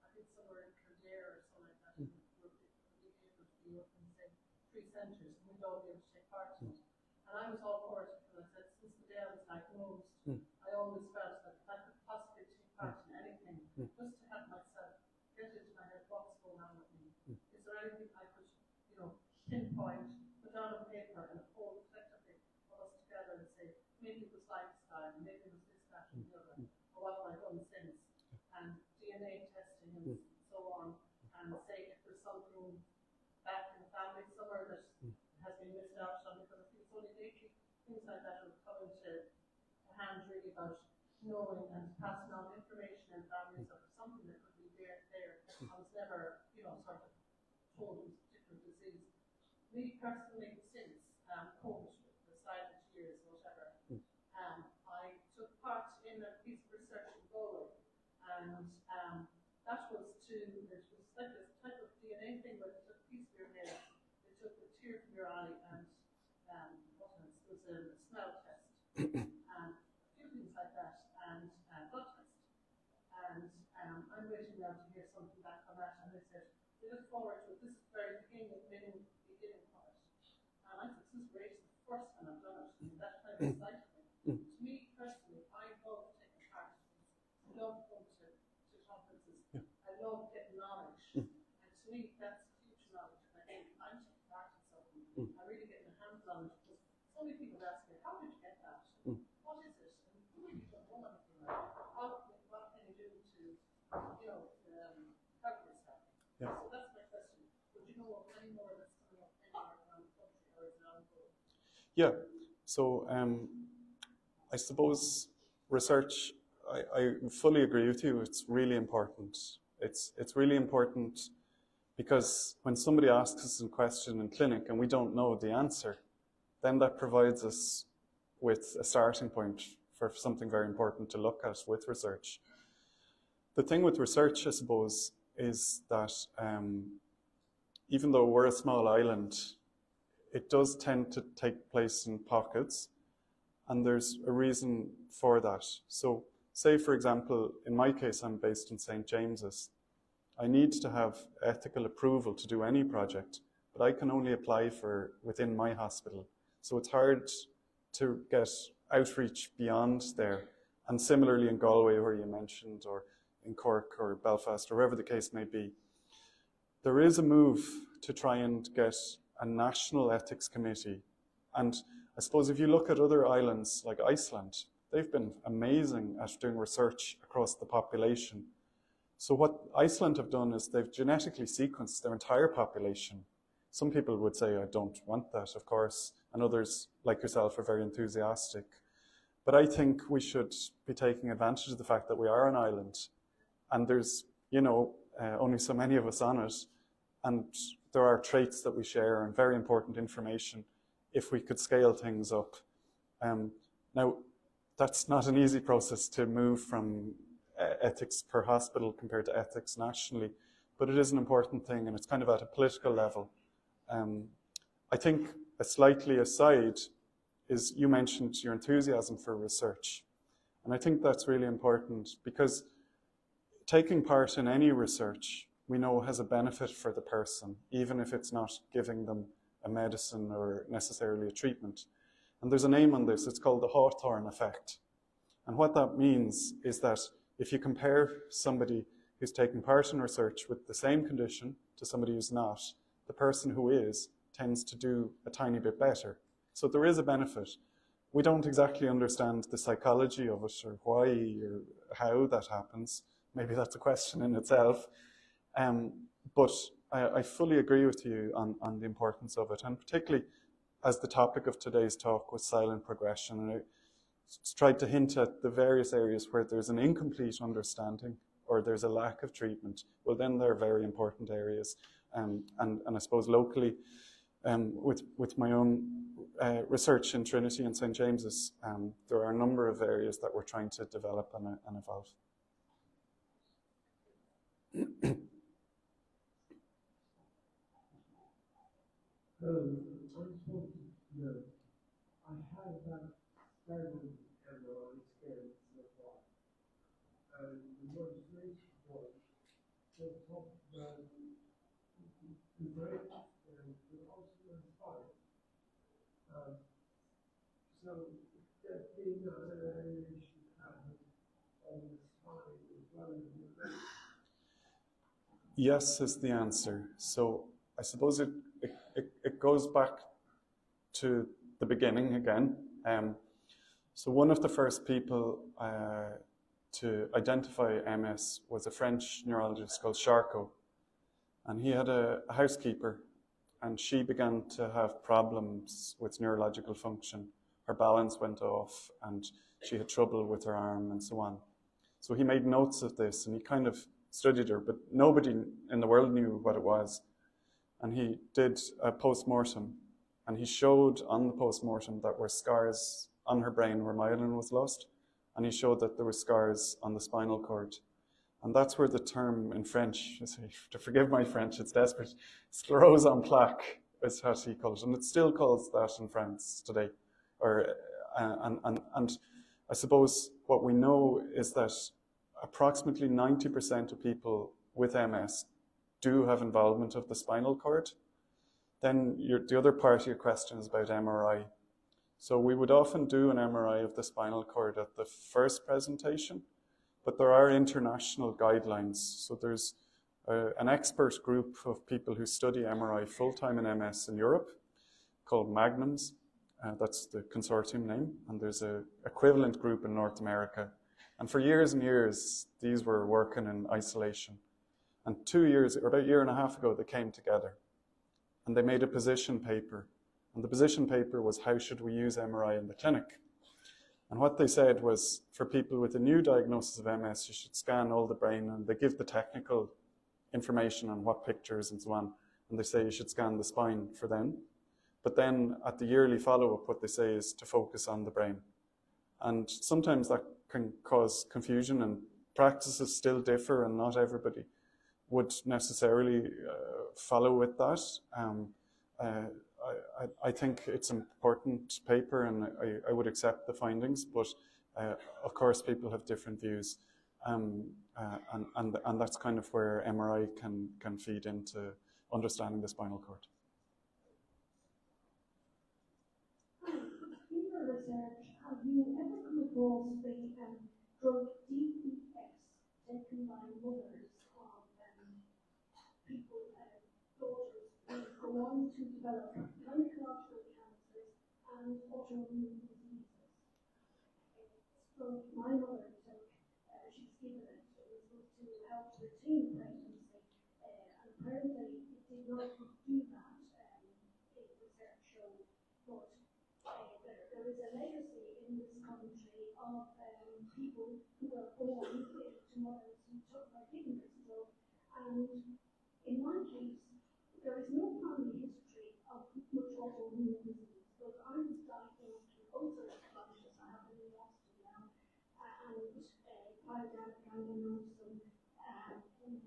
I think somewhere in Kildare or something like that, and we're being able to be up in, say, 3 centres, and we'd all be able to take part in it. And I was all for it because I said, since the day I was diagnosed, I always felt that if I could possibly take part in anything, just to help myself get into my head what's going on with me. Is there anything I could, pinpoint, put down on paper, and hold collectively all us together and say, maybe it was lifestyle, maybe it was this, that, and the other, or what have I done since, and DNA testing and so on, and say if there's something back in the family somewhere that out on, because I think it's only lately things like that are coming to hand really about knowing and passing on information and values of something that could be there and was never, sort of told it was a particular disease. Me personally, since COVID, the silent years, whatever, I took part in a piece of research in Galway, and that was it was like this type of DNA thing where they took a piece of your hair, they took a tear from your eye, and what else? It was a smell test, and a few things like that, and blood test. And I'm waiting now to hear something back on that, and they said, we look forward to it. This is the very beginning of it. And I said, this is great. It's the first time I've done it. And that kind of excited me. To me personally, I love taking part in this. I love going to conferences. I love getting knowledge. And to me, that's huge knowledge. And I think I'm taking part in something. I'm really getting my hands on it, because so many people ask me, how did you get that? What is it? And you really don't know anything about it. What can you do to, help yourself? Yeah. So that's my question. Would you know of any more that's coming up anywhere around the country, or is it ongoing? Yeah, so I suppose research, I fully agree with you, it's really important. It's really important because when somebody asks us a question in clinic and we don't know the answer, then that provides us with a starting point for something very important to look at with research. The thing with research, I suppose, is that even though we're a small island, it does tend to take place in pockets, and there's a reason for that. So say, for example, in my case, I'm based in St. James's. I need to have ethical approval to do any project, but I can only apply for within my hospital. So it's hard to get outreach beyond there. And similarly in Galway, where you mentioned, or in Cork or Belfast, or wherever the case may be, there is a move to try and get a national ethics committee. And I suppose if you look at other islands like Iceland, they've been amazing at doing research across the population. So what Iceland have done is they've genetically sequenced their entire population. Some people would say, I don't want that, of course, and others, like yourself, are very enthusiastic. But I think we should be taking advantage of the fact that we are an island, and there's, only so many of us on it, and there are traits that we share and very important information if we could scale things up. Now, that's not an easy process to move from ethics per hospital compared to ethics nationally, but it is an important thing, and it's kind of at a political level. I think a slightly aside is you mentioned your enthusiasm for research, and I think that's really important because taking part in any research we know has a benefit for the person, even if it's not giving them a medicine or necessarily a treatment. And there's a name on this, it's called the Hawthorne effect. And what that means is that if you compare somebody who's taking part in research with the same condition to somebody who's not, the person who is tends to do a tiny bit better. So there is a benefit. We don't exactly understand the psychology of it or why or how that happens. Maybe that's a question in itself. But I fully agree with you on the importance of it, and particularly as the topic of today's talk was silent progression. And I tried to hint at the various areas where there's an incomplete understanding or there's a lack of treatment. Well, then they're very important areas. And I suppose locally, with my own research in Trinity and St. James's, there are a number of areas that we're trying to develop and evolve. I have that seven MRI scans so far. And the most recent one, they talked about the brain and also the spine. So that being an annihilation happen on the spine as well as the brain. Yes is the answer. So I suppose it goes back to the beginning again. So one of the first people to identify MS was a French neurologist called Charcot. And he had a housekeeper and she began to have problems with neurological function. Her balance went off, and she had trouble with her arm and so on. So he made notes of this, and he kind of studied her, but nobody in the world knew what it was. And he did a post-mortem, and he showed on the post-mortem that were scars on her brain where myelin was lost, and he showed that there were scars on the spinal cord. And that's where the term in French, to forgive my French, it's desperate, sclerose en plaque is how he called it, and it still calls that in France today. And I suppose what we know is that approximately 90% of people with MS do have involvement of the spinal cord. Then the other part of your question is about MRI. So we would often do an MRI of the spinal cord at the first presentation, but there are international guidelines. So there's an expert group of people who study MRI full-time in MS in Europe called Magnums. That's the consortium name. And there's an equivalent group in North America. And for years and years, these were working in isolation. And 2 years, or about a year and a half ago, they came together. And they made a position paper. And the position paper was, how should we use MRI in the clinic? And what they said was, for people with a new diagnosis of MS, you should scan all the brain, and they give the technical information on what pictures and so on. And they say you should scan the spine for them. But then at the yearly follow-up, what they say is to focus on the brain. And sometimes that can cause confusion, and practices still differ, and not everybody would necessarily follow with that. I think it's an important paper, and I would accept the findings, but of course people have different views. And that's kind of where MRI can feed into understanding the spinal cord. In your research, have you ever come across the drug DPS taken by mothers of people, daughters, who go on to develop gynecological cancers and autoimmune diseases? So my mother took, she's given it, it was supposed to help retain pregnancy, and apparently it did not do that, research showed, but there is a legacy in this country of people who were born to mothers who took particular. And in my case, there is no family history of much autoimmune disease, but I was diagnosed with ulcerative colitis. I have an ostomy now, and pyodermic gangrenosum, MS, and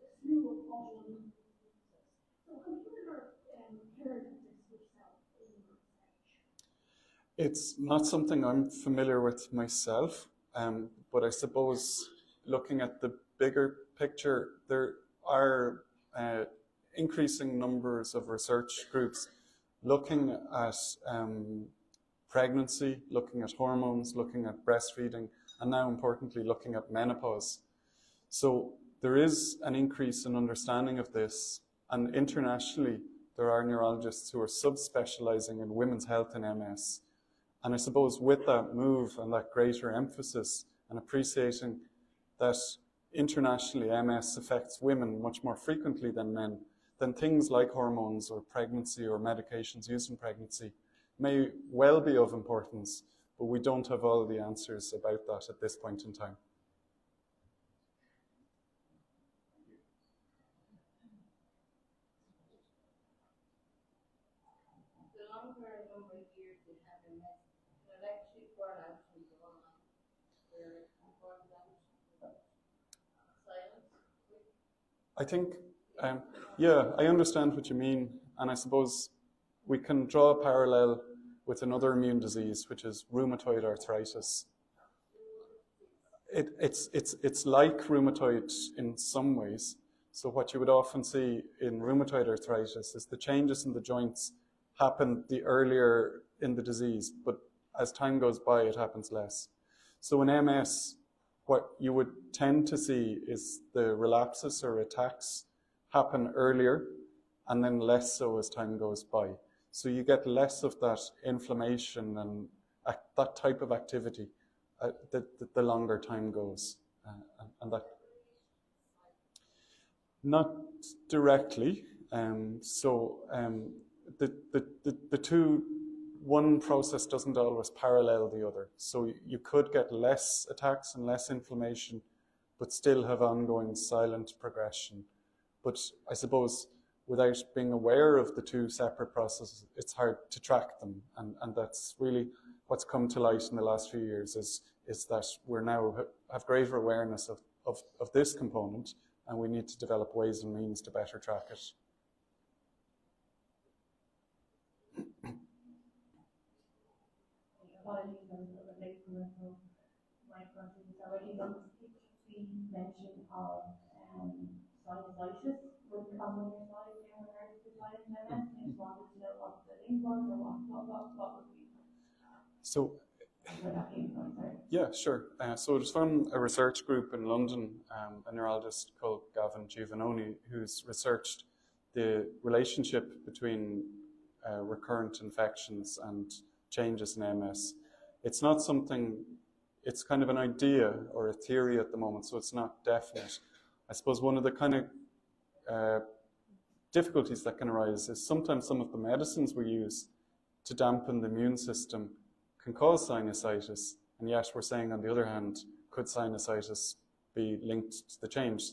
a slew of autoimmune diseases. So have you ever heard of this yourself in your research? It's not something I'm familiar with myself, but I suppose looking at the bigger picture, there are increasing numbers of research groups looking at pregnancy, looking at hormones, looking at breastfeeding, and now importantly looking at menopause. So there is an increase in understanding of this, and internationally there are neurologists who are subspecializing in women's health in MS. And I suppose with that move and that greater emphasis and appreciating that internationally MS affects women much more frequently than men, then things like hormones or pregnancy or medications used in pregnancy may well be of importance, but we don't have all the answers about that at this point in time. The longer number of years they have in MS, can it actually burn out and go on where it can burn out silence? I think, yeah, I understand what you mean, and I suppose we can draw a parallel with another immune disease, which is rheumatoid arthritis. It's like rheumatoid in some ways. So what you would often see in rheumatoid arthritis is the changes in the joints happen the earlier in the disease, but as time goes by, it happens less. So in MS, what you would tend to see is the relapses or attacks happen earlier and then less so as time goes by. So you get less of that inflammation and that type of activity the longer time goes. And that, not directly. The two, one process doesn't always parallel the other. So you could get less attacks and less inflammation, but still have ongoing silent progression. But I suppose without being aware of the two separate processes, it's hard to track them. And that's really what's come to light in the last few years is that we're now have greater awareness of this component, and we need to develop ways and means to better track it. Apologies, I was a little late for my question. So I think the mention of sinusitis would come in your mind in regards to silent MS. I just wanted to know what the link was or what would be. So, where that came from, sorry. yeah, sure. So it was from a research group in London, a neurologist called Gavin Giovannoni, who's researched the relationship between recurrent infections and changes in MS. It's not something, it's kind of an idea or a theory at the moment, so it's not definite. I suppose one of the kind of difficulties that can arise is sometimes some of the medicines we use to dampen the immune system can cause sinusitis, and yet we're saying, on the other hand, could sinusitis be linked to the change?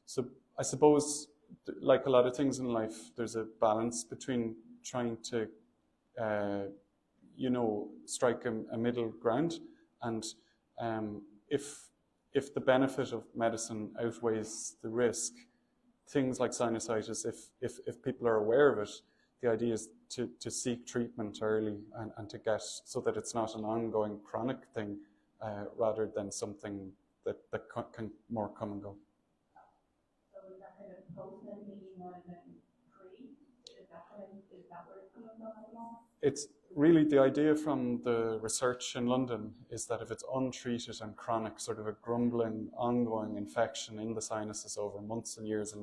So I suppose, like a lot of things in life, there's a balance between trying to, strike a middle ground, and if the benefit of medicine outweighs the risk, things like sinusitis, if people are aware of it, the idea is to seek treatment early and to get, so that it's not an ongoing chronic thing, rather than something that can more come and go. So is that kind of post-medication rather than pre? Is that where it's coming from at the moment? It's really the idea from the research in London is that if it's untreated and chronic, sort of a grumbling, ongoing infection in the sinuses over months and years,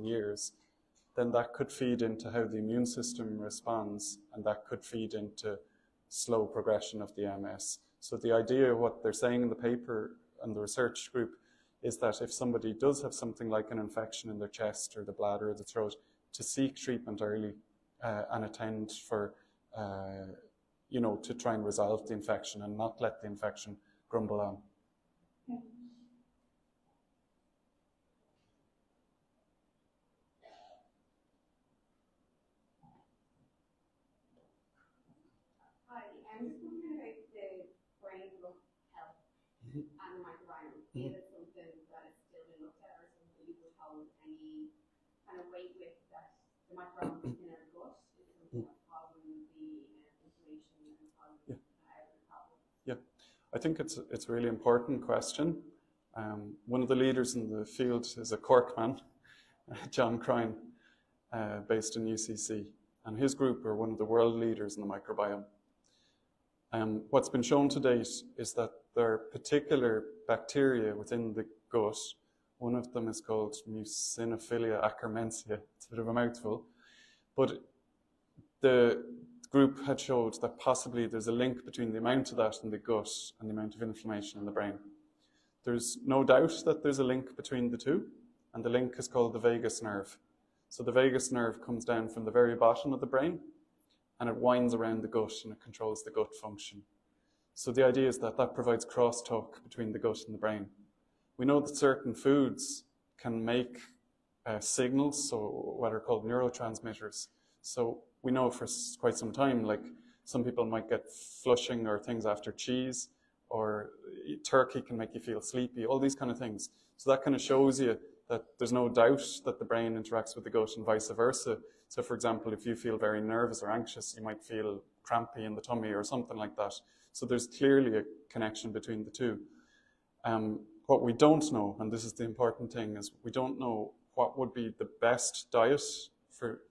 then that could feed into how the immune system responds, and that could feed into slow progression of the MS. So the idea, what they're saying in the paper and the research group, is that if somebody does have something like an infection in their chest or the bladder or the throat, to seek treatment early and attend for, to try and resolve the infection and not let the infection grumble on. Hi, I'm just wondering about the brain health and the microbiome. Is it something that is still being looked at, or something you would hold any kind of weight with, that the microbiome in our gut is something that's causing the inflammation and causing the problem? Yeah, I think it's a really important question. One of the leaders in the field is a Cork man, John Crine, based in UCC, and his group are one of the world leaders in the microbiome. What's been shown to date is that there are particular bacteria within the gut. One of them is called Mucinophilia ackermansia. It's a bit of a mouthful. But the group had showed that possibly there's a link between the amount of that in the gut and the amount of inflammation in the brain. There's no doubt that there's a link between the two, and the link is called the vagus nerve. So the vagus nerve comes down from the very bottom of the brain, and it winds around the gut and it controls the gut function. So the idea is that that provides crosstalk between the gut and the brain. We know that certain foods can make signals, so what are called neurotransmitters. So we know for quite some time, like some people might get flushing or things after cheese, or turkey can make you feel sleepy, all these kind of things. So that kind of shows you that there's no doubt that the brain interacts with the gut and vice versa. So for example, if you feel very nervous or anxious, you might feel crampy in the tummy or something like that. So there's clearly a connection between the two. What we don't know, and this is the important thing, is we don't know what would be the best diet for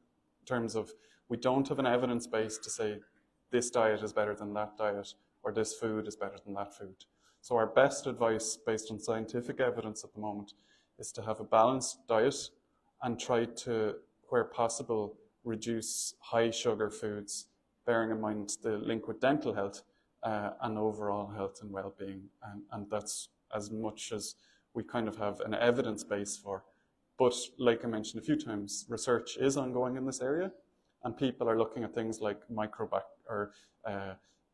terms of, we don't have an evidence base to say this diet is better than that diet, or this food is better than that food. So our best advice based on scientific evidence at the moment is to have a balanced diet and try to, where possible, reduce high sugar foods, bearing in mind the link with dental health and overall health and well-being. And that's as much as we kind of have an evidence base for. But like I mentioned a few times, research is ongoing in this area, and people are looking at things like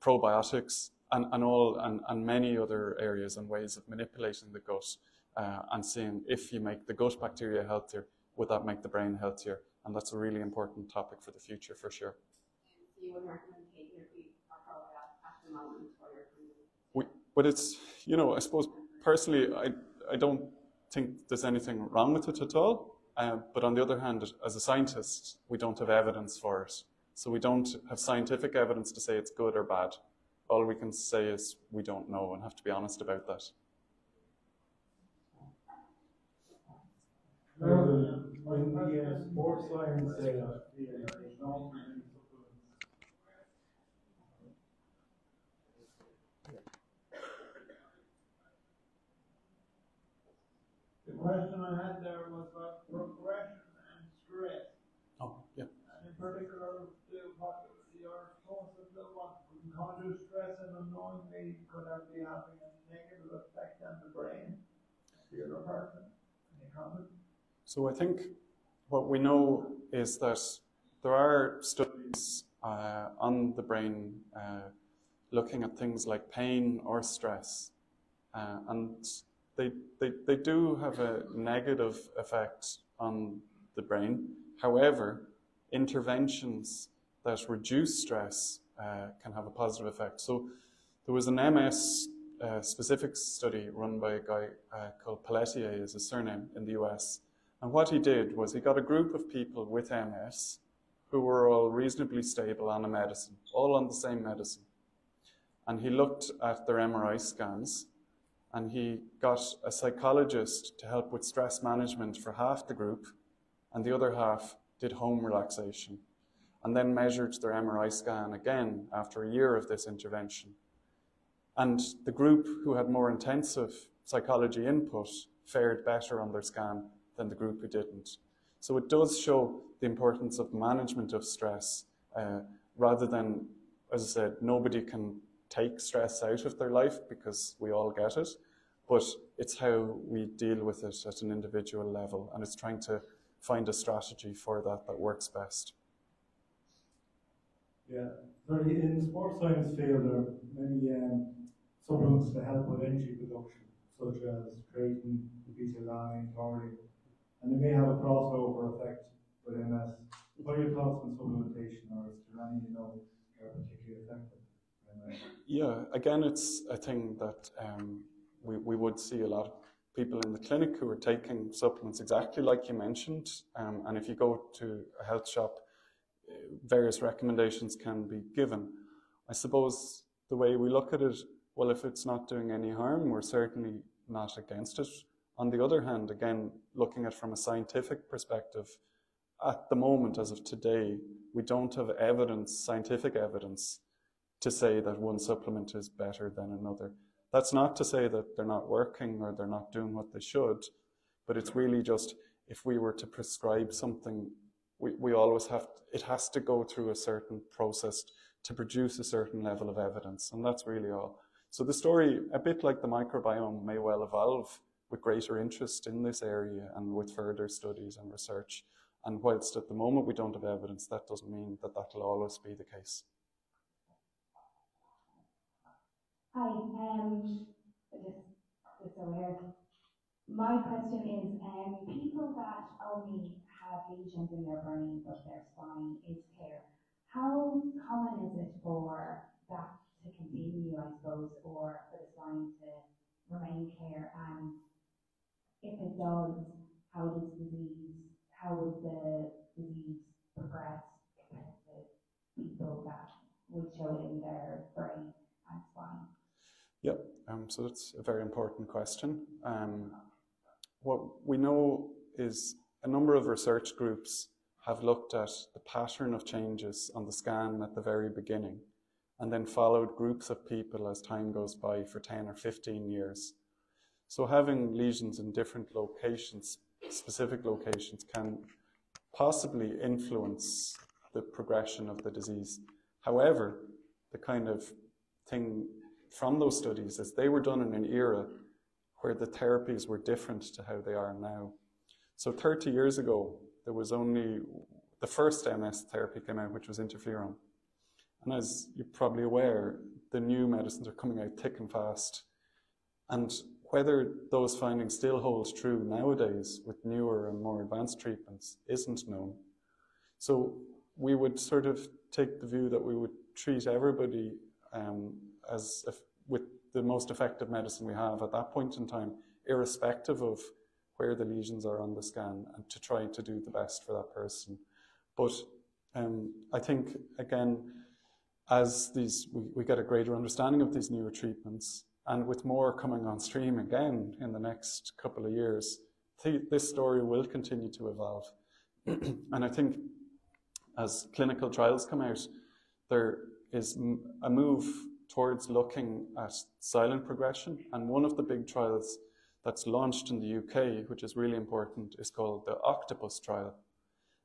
probiotics and many other areas and ways of manipulating the gut and seeing if you make the gut bacteria healthier, would that make the brain healthier? And that's a really important topic for the future, for sure. So you would recommend taking a probiotic at the moment for your But it's, you know, I suppose personally, I don't think there's anything wrong with it at all. But on the other hand, as a scientist, we don't have evidence for it. So we don't have scientific evidence to say it's good or bad. All we can say is we don't know and have to be honest about that. When the sports science is not really supplements. The question I had there was about progression and stress. Oh, yeah. And in particular, your source of the one conscious stress and unknowingly could be having a negative effect on the brain, the other person. Any comment? So I think what we know is that there are studies on the brain looking at things like pain or stress, and they do have a negative effect on the brain. However, interventions that reduce stress can have a positive effect. So there was an MS specific study run by a guy called Pelletier, is his surname, in the US. And what he did was he got a group of people with MS who were all reasonably stable on a medicine, all on the same medicine. And he looked at their MRI scans, and he got a psychologist to help with stress management for half the group, and the other half did home relaxation, and then measured their MRI scan again after a year of this intervention. And the group who had more intensive psychology input fared better on their scan than the group who didn't. So it does show the importance of management of stress rather than, as I said, nobody can take stress out of their life because we all get it, but it's how we deal with it at an individual level, and it's trying to find a strategy for that works best. Yeah, very in the sports science field there are many supplements to help with energy production, such as creatine, beta-alanine, taurine, and they may have a crossover effect with MS. What are your thoughts on supplementation, or is there any, are particularly effective? Yeah, again, it's a thing that we would see a lot of people in the clinic who are taking supplements exactly like you mentioned, and if you go to a health shop, various recommendations can be given. I suppose the way we look at it, well, if it's not doing any harm, we're certainly not against it. On the other hand, again, looking at it from a scientific perspective, at the moment, as of today, we don't have evidence, scientific evidence, to say that one supplement is better than another. That's not to say that they're not working or they're not doing what they should, but it's really just if we were to prescribe something, we always have, it has to go through a certain process to produce a certain level of evidence, and that's really all. So the story, a bit like the microbiome, may well evolve with greater interest in this area and with further studies and research. And whilst at the moment we don't have evidence, that doesn't mean that that'll always be the case. Hi, just aware. My question is, people that only have lesions in their brain but their spine is clear, how common is it for that to continue, I suppose, or for the spine to remain clear? And if it does, how would the disease progress compared to people that would show it in their brain and spine? Yep, so that's a very important question. What we know is a number of research groups have looked at the pattern of changes on the scan at the very beginning and then followed groups of people as time goes by for 10 or 15 years. So having lesions in different locations, specific locations, can possibly influence the progression of the disease. However, the kind of thing from those studies is they were done in an era where the therapies were different to how they are now. So 30 years ago, there was only the first MS therapy came out, which was interferon. And as you're probably aware, the new medicines are coming out thick and fast. And whether those findings still hold true nowadays with newer and more advanced treatments isn't known. So we would sort of take the view that we would treat everybody with the most effective medicine we have at that point in time, irrespective of where the lesions are on the scan, and to try to do the best for that person. But I think, again, as we get a greater understanding of these newer treatments, and with more coming on stream again in the next couple of years, this story will continue to evolve. And I think as clinical trials come out, there is a move towards looking at silent progression. And one of the big trials that's launched in the UK, which is really important, is called the Octopus trial.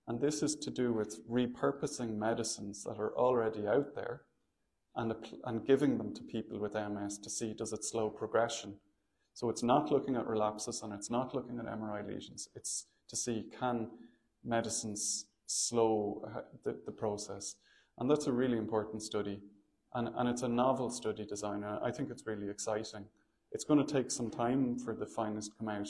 And this is to do with repurposing medicines that are already out there and giving them to people with MS to see, does it slow progression? So it's not looking at relapses and it's not looking at MRI lesions. It's to see, can medicines slow the process? And that's a really important study. And it's a novel study design. I think it's really exciting. It's going to take some time for the findings to come out.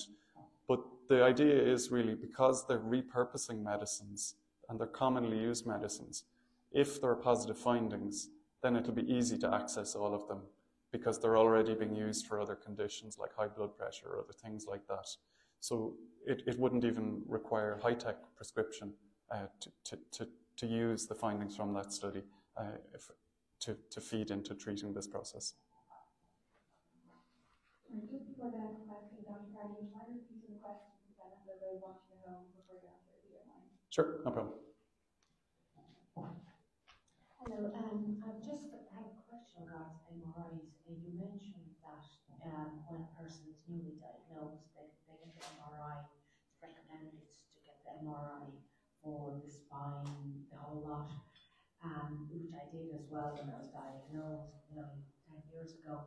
But the idea is really, because they're repurposing medicines and they're commonly used medicines, if there are positive findings, then it'll be easy to access all of them because they're already being used for other conditions like high blood pressure or other things like that. So it wouldn't even require high-tech prescription to use the findings from that study to feed into treating this process. Just before the next question, Dr. Kearney, would you mind repeating the question for the benefit of those watching at home before you answer it, if you don't mind? Sure, no problem. Hello, I've just had a question about MRIs. You mentioned that when a person is newly diagnosed, they get the MRI. It's recommended to get the MRI for the spine, the whole lot, which I did as well when I was diagnosed 10 years ago.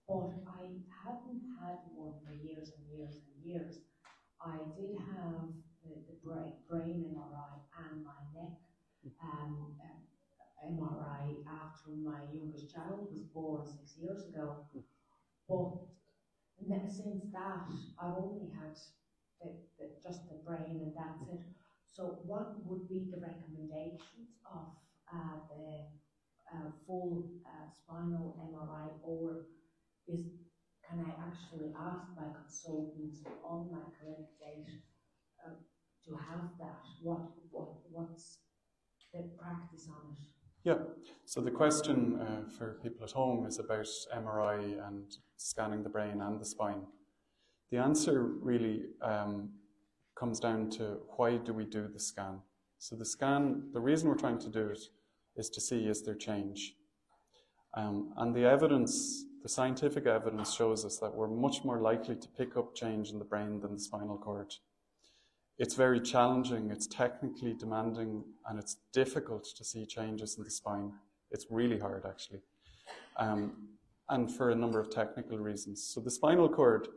But I hadn't had one for years and years and years. I did have the brain MRI and my neck MRI after my youngest child was born 6 years ago. But since that, I've only had just the brain and that's it. So what would be the recommendations of the full spinal MRI, or can I actually ask my consultant on my clinic date to have that? What's the practice on it? Yeah, so the question for people at home is about MRI and scanning the brain and the spine. The answer really comes down to, why do we do the scan? So the scan, the reason we're trying to do it is to see, is there change? And the evidence, the scientific evidence shows us that we're much more likely to pick up change in the brain than the spinal cord. It's very challenging, it's technically demanding, and it's difficult to see changes in the spine. It's really hard, actually, and for a number of technical reasons. So the spinal cord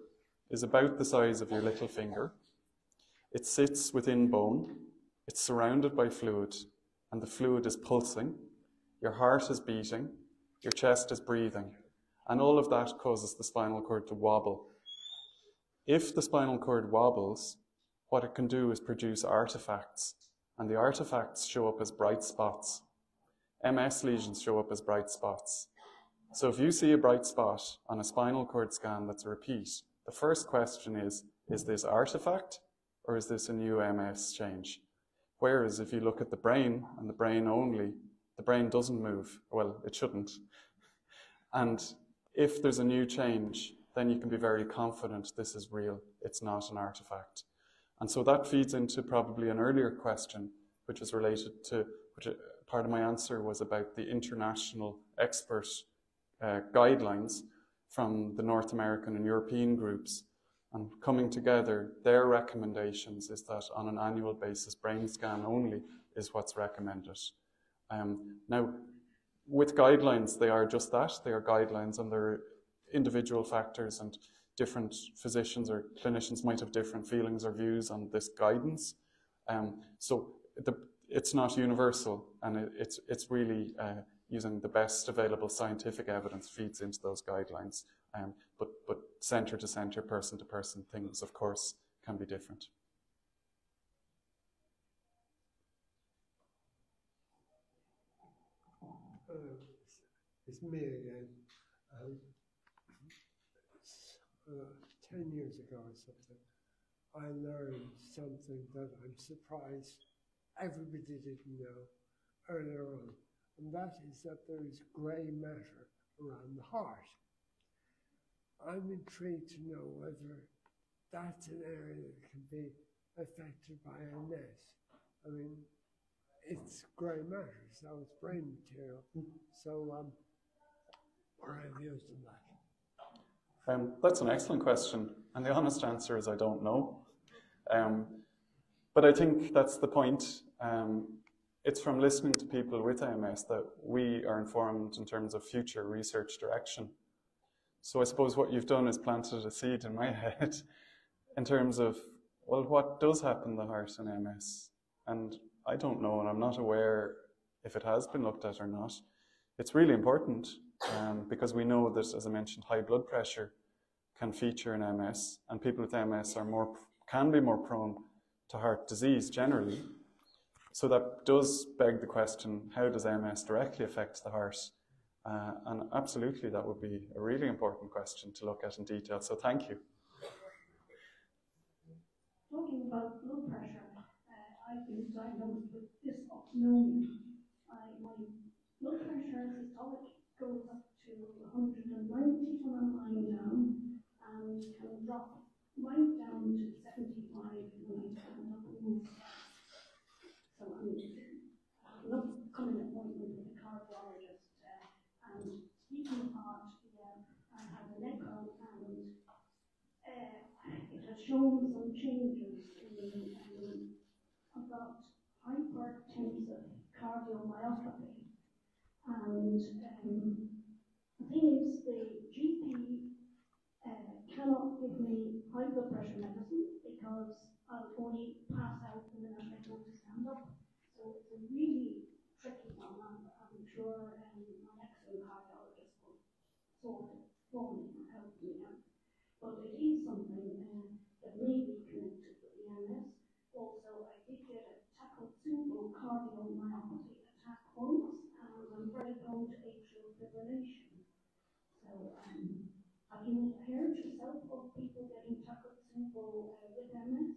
is about the size of your little finger. It sits within bone, it's surrounded by fluid, and the fluid is pulsing. Your heart is beating, your chest is breathing, and all of that causes the spinal cord to wobble. If the spinal cord wobbles, what it can do is produce artifacts, and the artifacts show up as bright spots. MS lesions show up as bright spots. So if you see a bright spot on a spinal cord scan that's a repeat, the first question is this artifact, or is this a new MS change? Whereas if you look at the brain, and the brain only, the brain doesn't move. Well, it shouldn't. And if there's a new change, then you can be very confident this is real, it's not an artifact. And so that feeds into probably an earlier question, which is related to, which part of my answer was about the international expert guidelines from the North American and European groups. And coming together, their recommendations is that on an annual basis, brain scan only is what's recommended. Now, with guidelines, they are just that. They are guidelines, and there are individual factors and different physicians or clinicians might have different feelings or views on this guidance. So it's not universal, and it's really using the best available scientific evidence feeds into those guidelines. But centre to centre, person to person, things, of course, can be different. It's me again. 10 years ago or something, I learned something that I'm surprised everybody didn't know earlier on, and that is that there is grey matter around the heart. I'm intrigued to know whether that's an area that can be affected by MS. I mean, it's grey matter, so it's brain material. So, what are your views on that? That's an excellent question, and the honest answer is I don't know. But I think that's the point. It's from listening to people with MS that we are informed in terms of future research direction. So I suppose what you've done is planted a seed in my head in terms of, well, what does happen to the heart in MS? And I don't know, and I'm not aware if it has been looked at or not. It's really important because we know that, as I mentioned, high blood pressure can feature in MS, and people with MS can be more prone to heart disease generally. So that does beg the question, how does MS directly affect the heart? And absolutely, that would be a really important question to look at in detail. So thank you. Talking about blood pressure, I've been diagnosed with dysautonomia. My blood pressure systolic goes up to 190 when I'm lying down, and can drop right down to 75 when I stand up and move. So I'm not coming appointment with a cardiologist. And speaking of heart, I had a echo, and it has shown some changes in about hypertensive cardiomyopathy. And the thing is, the GP cannot give me high blood pressure medicine because I'll only pass out the minute I go to stand up. So it's a really tricky one. I'm sure my excellent cardiologist will sort it for me and help me out. But it is something that may be connected with the MS. Also, I did get a Takotsubo cardiomyopathy attack once, and I'm very prone to atrial fibrillation. So, have you heard yourself of people getting Takotsubo with MS?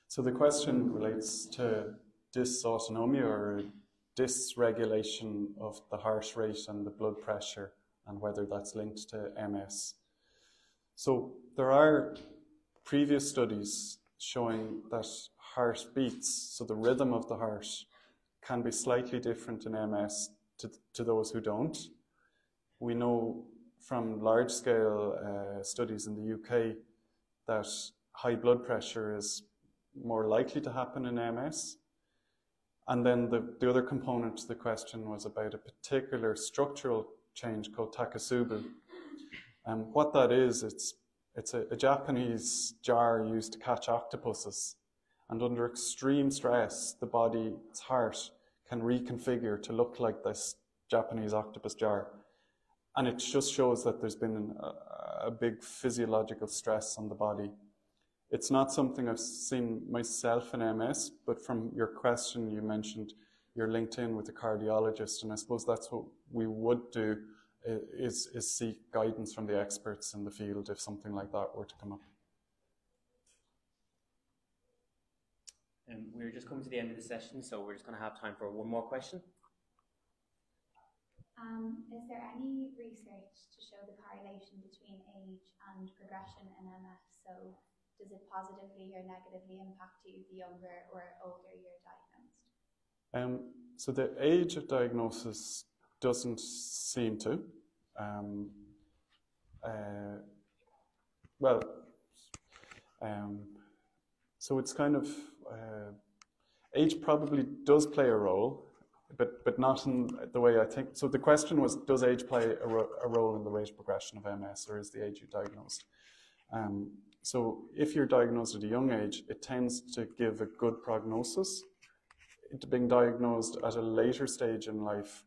So the question relates to dysautonomia, or dysregulation of the heart rate and the blood pressure, and whether that's linked to MS. So there are previous studies showing that heart beats, so the rhythm of the heart, can be slightly different in MS to those who don't. We know from large-scale studies in the UK that high blood pressure is more likely to happen in MS. And then the other component to the question was about a particular structural change called Takotsubo. What that is, it's a Japanese jar used to catch octopuses. And under extreme stress, the body's heart can reconfigure to look like this Japanese octopus jar. And it just shows that there's been a big physiological stress on the body. It's not something I've seen myself in MS, but from your question, you mentioned you're linked in with a cardiologist, and I suppose that's what we would do, is seek guidance from the experts in the field if something like that were to come up. We're just coming to the end of the session, so we're just going to have time for one more question. Is there any research to show the correlation between age and progression in MS? So does it positively or negatively impact you the younger or older you're diagnosed? So the age of diagnosis doesn't seem to. So it's kind of, age probably does play a role, but not in the way I think. So the question was, does age play a role in the rate of progression of MS, or is the age you diagnosed? So if you're diagnosed at a young age, it tends to give a good prognosis. Being diagnosed at a later stage in life,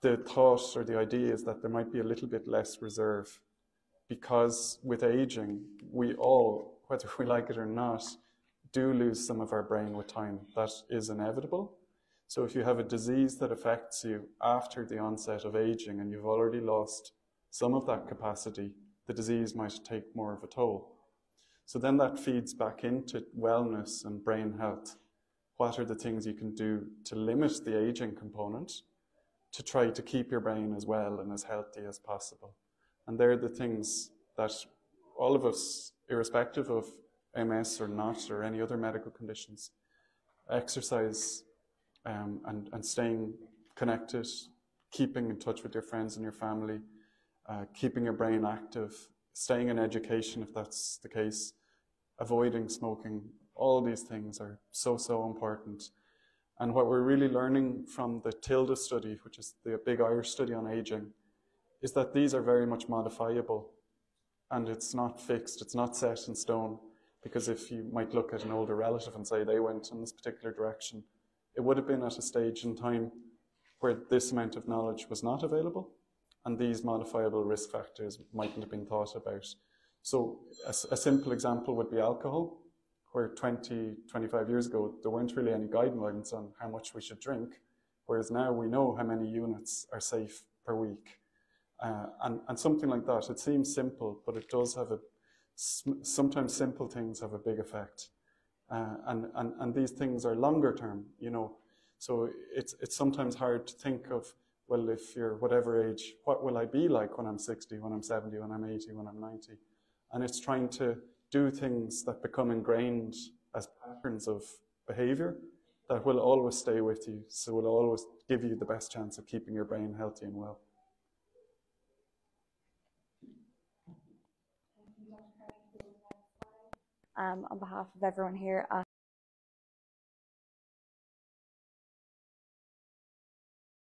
the thought or the idea is that there might be a little bit less reserve, because with aging, we all, whether we like it or not, do lose some of our brain with time. That is inevitable. So if you have a disease that affects you after the onset of aging and you've already lost some of that capacity, the disease might take more of a toll. So then that feeds back into wellness and brain health. What are the things you can do to limit the aging component to try to keep your brain as well and as healthy as possible? And they're the things that all of us, irrespective of MS or not, or any other medical conditions, exercise and staying connected, keeping in touch with your friends and your family, keeping your brain active, staying in education if that's the case, avoiding smoking, all these things are so, so important. And what we're really learning from the TILDA study, which is the big Irish study on aging, is that these are very much modifiable, and it's not fixed, it's not set in stone, because if you might look at an older relative and say they went in this particular direction, it would have been at a stage in time where this amount of knowledge was not available, and these modifiable risk factors mightn't have been thought about. So a simple example would be alcohol, where 20, 25 years ago, there weren't really any guidelines on how much we should drink, whereas now we know how many units are safe per week. And something like that, it seems simple, but it does have sometimes simple things have a big effect. And these things are longer term, you know. So it's sometimes hard to think of, well, if you're whatever age, what will I be like when I'm 60, when I'm 70, when I'm 80, when I'm 90? And it's trying to do things that become ingrained as patterns of behavior that will always stay with you, so will always give you the best chance of keeping your brain healthy and well. On behalf of everyone here at